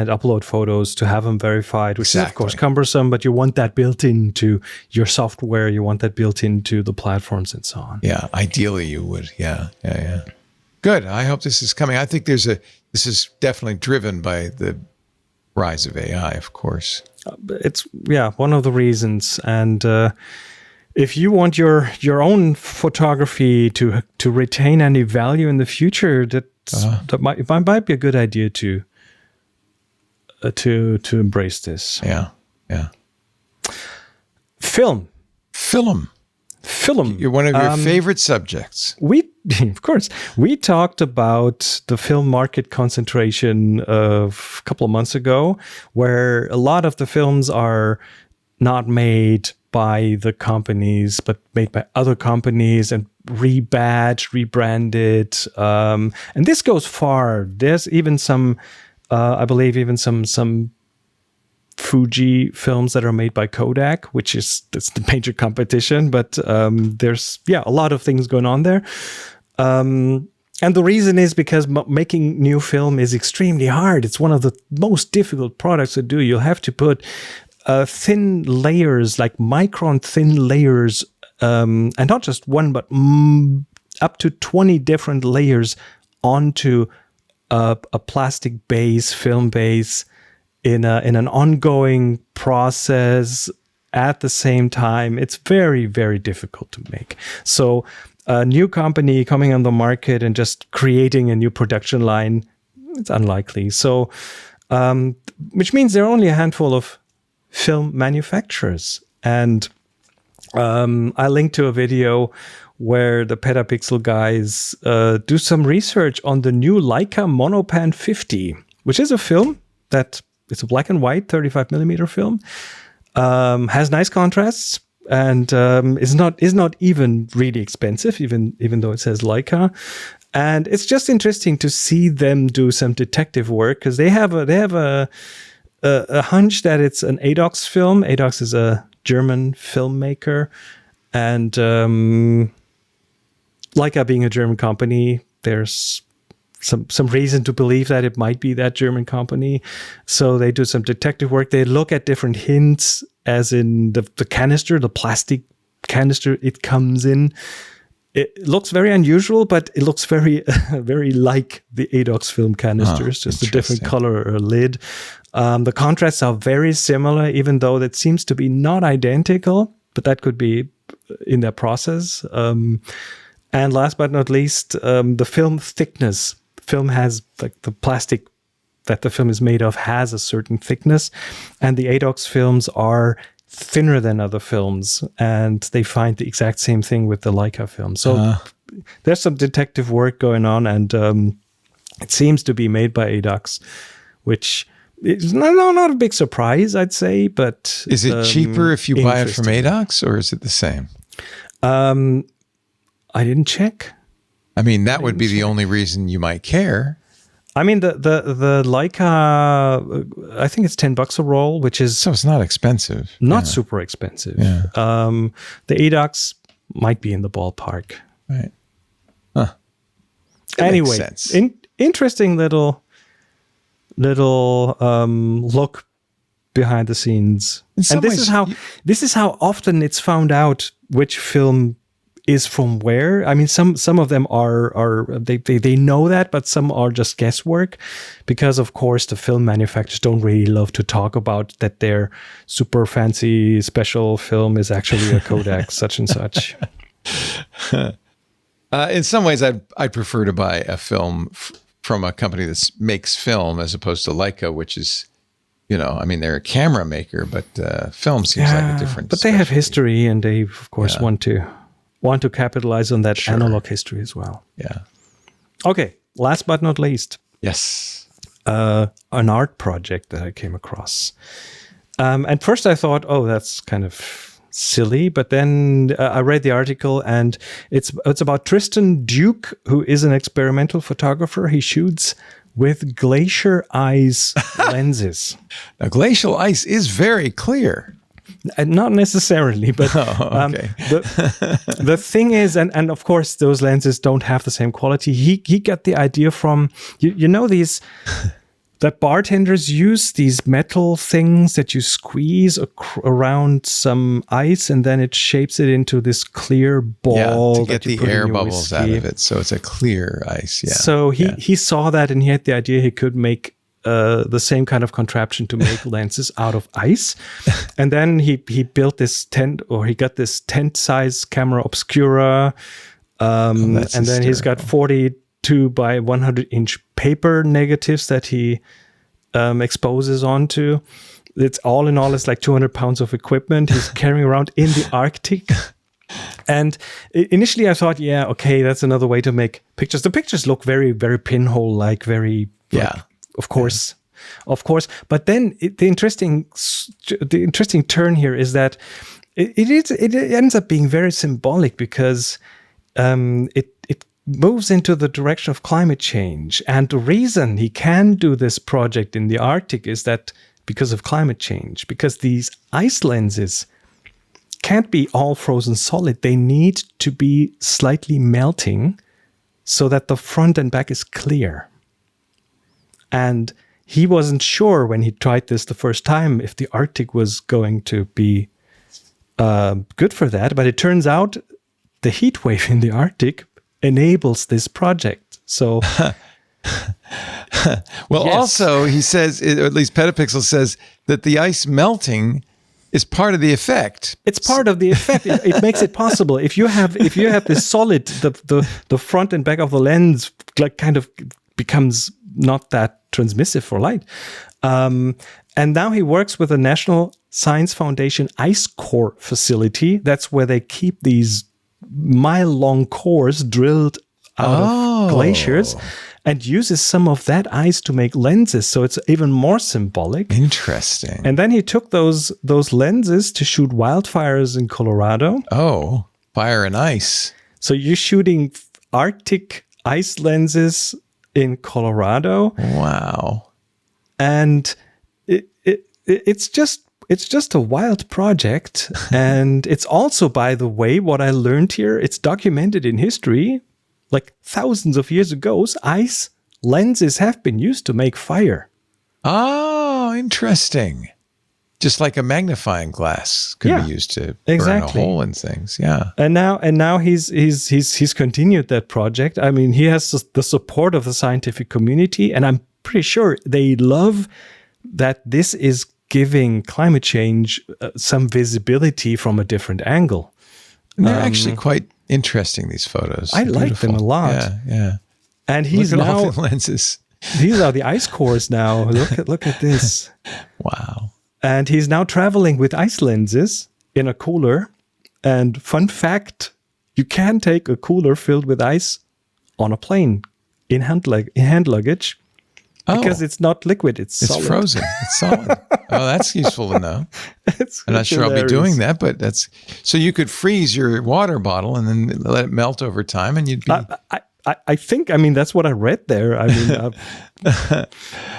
upload photos to have them verified, which is of course cumbersome, but you want that built into your software. You want that built into the platforms and so on. Yeah, ideally you would. Yeah. Good. I hope this is coming. I think this is definitely driven by the rise of AI, of course. It's one of the reasons. And if you want your own photography to retain any value in the future, that might be a good idea to embrace this. Yeah. Film. You're one of your favorite subjects. Of course, we talked about the film market concentration a couple of months ago, where a lot of the films are not made by the companies, but made by other companies, and rebadged, rebranded, and this goes far. There's even some, I believe, even some Fuji films that are made by Kodak, that's the major competition. But there's a lot of things going on there. And the reason is because making new film is extremely hard. It's one of the most difficult products to do. You'll have to put thin layers, like micron thin layers, and not just one, but up to 20 different layers onto a plastic base, film base, in an ongoing process at the same time. It's very, very difficult to make. So a new company coming on the market and just creating a new production line, it's unlikely. So, which means there are only a handful of film manufacturers. And I linked to a video where the Petapixel guys do some research on the new Leica Monopan 50, which is a film that it's a black and white 35mm film, has nice contrasts, and is not even really expensive, even though it says Leica. And it's just interesting to see them do some detective work, because they have a hunch that it's an Adox film. Adox is a German filmmaker, and Leica being a German company, there's some reason to believe that it might be that German company. So they do some detective work. They look at different hints, as in the canister, the plastic canister it comes in. It looks very unusual, but it looks very, very like the Adox film canisters, just a different color or lid. The contrasts are very similar, even though that seems to be not identical, but that could be in their process. And last but not least, the film thickness. Film has, like, the plastic that the film is made of has a certain thickness, and the Adox films are thinner than other films, and they find the exact same thing with the Leica film. So there's some detective work going on, and it seems to be made by Adox, which is not a big surprise, I'd say. But is it cheaper if you buy it from Adox, or is it the same? I didn't check. I mean, that would be the only reason you might care. I mean, the Leica, I think it's $10 a roll, which is... So it's not expensive. Not super expensive. Yeah. The Adox might be in the ballpark. Right. Huh. Anyway, interesting little look behind the scenes. And this is how often it's found out which film is from where. I mean, some of them are they know that, but some are just guesswork, because of course the film manufacturers don't really love to talk about that their super fancy special film is actually a Kodak such and such. In some ways, I prefer to buy a film from a company that makes film as opposed to Leica, which is, I mean, they're a camera maker, but film seems like a different. But they have history, and they of course want to capitalize on that analog history as well. Yeah. Okay. Last but not least. Yes. An art project that I came across. And first I thought, oh, that's kind of silly. But then I read the article, and it's about Tristan Duke, who is an experimental photographer. He shoots with glacier ice lenses. Now, glacial ice is very clear. Not necessarily, but the thing is, and of course those lenses don't have the same quality. He got the idea from these that bartenders use these metal things that you squeeze around some ice, and then it shapes it into this clear ball to get the air bubbles out of it. So it's a clear ice. Yeah. So he saw that, and he had the idea he could make the same kind of contraption to make lenses out of ice. And then he built this tent, or he got this tent-size camera obscura. And then he's got 42 by 100-inch paper negatives that he exposes onto. It's all in all, it's like 200 pounds of equipment he's carrying around in the Arctic. And initially I thought, okay, that's another way to make pictures. The pictures look very, very pinhole-like, very... Of course. But then the interesting turn here is that it ends up being very symbolic, because it moves into the direction of climate change. And the reason he can do this project in the Arctic is that because of climate change, because these ice lenses can't be all frozen solid. They need to be slightly melting so that the front and back is clear. And he wasn't sure when he tried this the first time if the Arctic was going to be good for that. But it turns out the heat wave in the Arctic enables this project. So, well, yes. Also he says, or at least Petapixel says, that the ice melting is part of the effect. It's part of the effect. It makes it possible. If you have this solid, the front and back of the lens like kind of becomes not that transmissive for light. And now he works with the National Science Foundation Ice Core facility. That's where they keep these mile-long cores drilled out of glaciers, and uses some of that ice to make lenses. So it's even more symbolic. Interesting. And then he took those lenses to shoot wildfires in Colorado. Oh, fire and ice. So you're shooting Arctic ice lenses in Colorado. Wow. And it's just a wild project. And it's also, by the way, what I learned here, it's documented in history. Like thousands of years ago, ice lenses have been used to make fire. Oh, interesting. Just like a magnifying glass could be used to burn a hole in things. Yeah. And now he's continued that project. I mean, he has the support of the scientific community, and I'm pretty sure they love that this is giving climate change some visibility from a different angle. And they're actually quite interesting, these photos. I like them a lot. Yeah. And he's look at now all the lenses. These are the ice cores now. Look at this. Wow. And he's now traveling with ice lenses in a cooler. And fun fact, you can take a cooler filled with ice on a plane in hand luggage. Because it's not liquid, it's solid. Frozen. It's solid. Oh, that's useful to know. I'm not sure I'll be doing that, but that's so you could freeze your water bottle and then let it melt over time, and you'd be. I think. I mean, that's what I read there. I mean,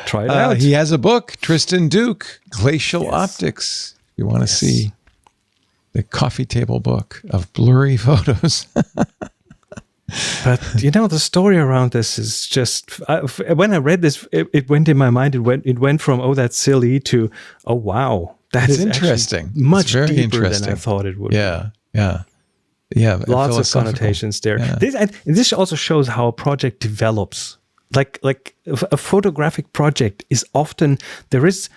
try it out. He has a book, Tristan Duke, Glacial Optics. You want to see the coffee table book of blurry photos. But, the story around this is just, when I read this, it went in my mind. It went from, oh, that's silly to, oh, wow. That is interesting. Much deeper than I thought it would be. Yeah. Lots of connotations there. Yeah. This also shows how a project develops. Like a photographic project is often, there is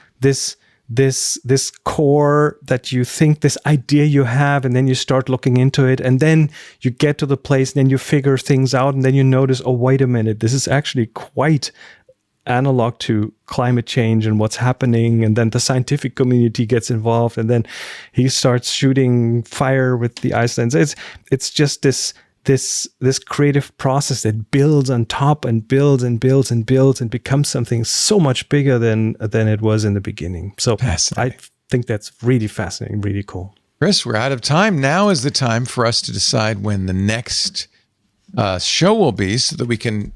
this core that you think, this idea you have, and then you start looking into it, and then you get to the place, and then you figure things out, and then you notice, oh, wait a minute, this is actually quite analog to climate change and what's happening. And then the scientific community gets involved, and then he starts shooting fire with the ice lens. It's just this creative process that builds on top and builds and builds and builds and becomes something so much bigger than it was in the beginning. So I think that's really fascinating, really cool. Chris, we're out of time. Now is the time for us to decide when the next show will be so that we can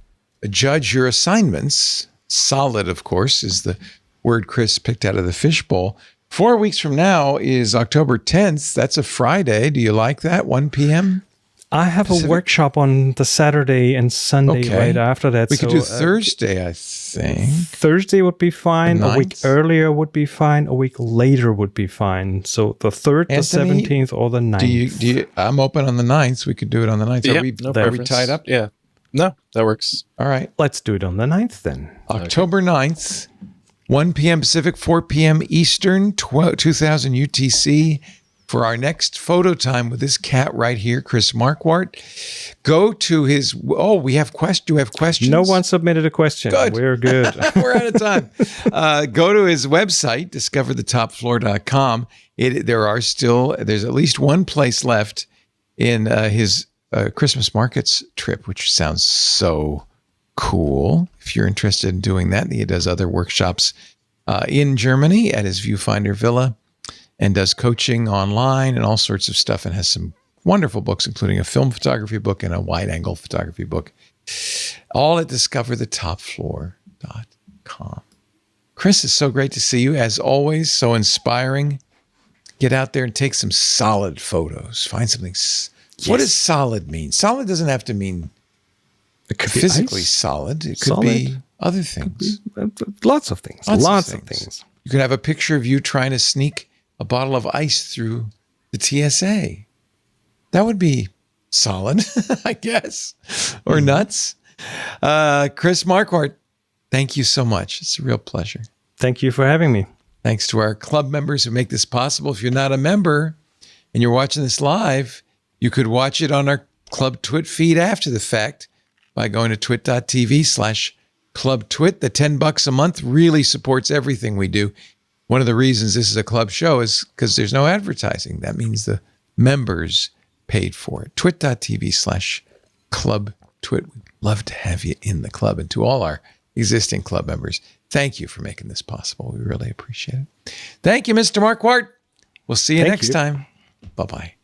judge your assignments. Solid, of course, is the word Chris picked out of the fishbowl. 4 weeks from now is October 10th. That's a Friday. Do you like that? 1 p.m.? I have a workshop on the Saturday and Sunday right after that. We could do Thursday, I think. Thursday would be fine. A week earlier would be fine. A week later would be fine. So the 3rd, Anthony, the 17th, or the 9th. Do you, I'm open on the 9th, so we could do it on the 9th. Yeah, are we tied up? Yeah. No, that works. All right. Let's do it on the 9th then. October 9th, 1 p.m. Pacific, 4 p.m. Eastern, 2000 UTC. For our next photo time with this cat right here, Chris Marquardt, go to his. Oh, we have questions. Do you have questions? No one submitted a question. Good. We're good. We're out of time. Go to his website, discoverthetopfloor.com. There's at least one place left in his Christmas markets trip, which sounds so cool. If you're interested in doing that, he does other workshops in Germany at his Viewfinder Villa, and does coaching online and all sorts of stuff, and has some wonderful books, including a film photography book and a wide-angle photography book, all at discoverthetopfloor.com. Chris, it's so great to see you, as always, so inspiring. Get out there and take some solid photos. Find something. What does solid mean? Solid doesn't have to mean physically solid. It could be other things. Lots of things. Lots of things. You could have a picture of you trying to sneak a bottle of ice through the TSA. That would be solid, I guess, or nuts. Chris Marquardt, thank you so much. It's a real pleasure. Thank you for having me. Thanks to our club members who make this possible. If you're not a member and you're watching this live, you could watch it on our Club Twit feed after the fact by going to twit.tv/clubtwit. The $10 a month really supports everything we do. One of the reasons this is a club show is because there's no advertising. That means the members paid for it. Twit.tv/clubtwit. We'd love to have you in the club. And to all our existing club members, thank you for making this possible. We really appreciate it. Thank you, Mr. Marquardt. We'll see you next time. Bye-bye.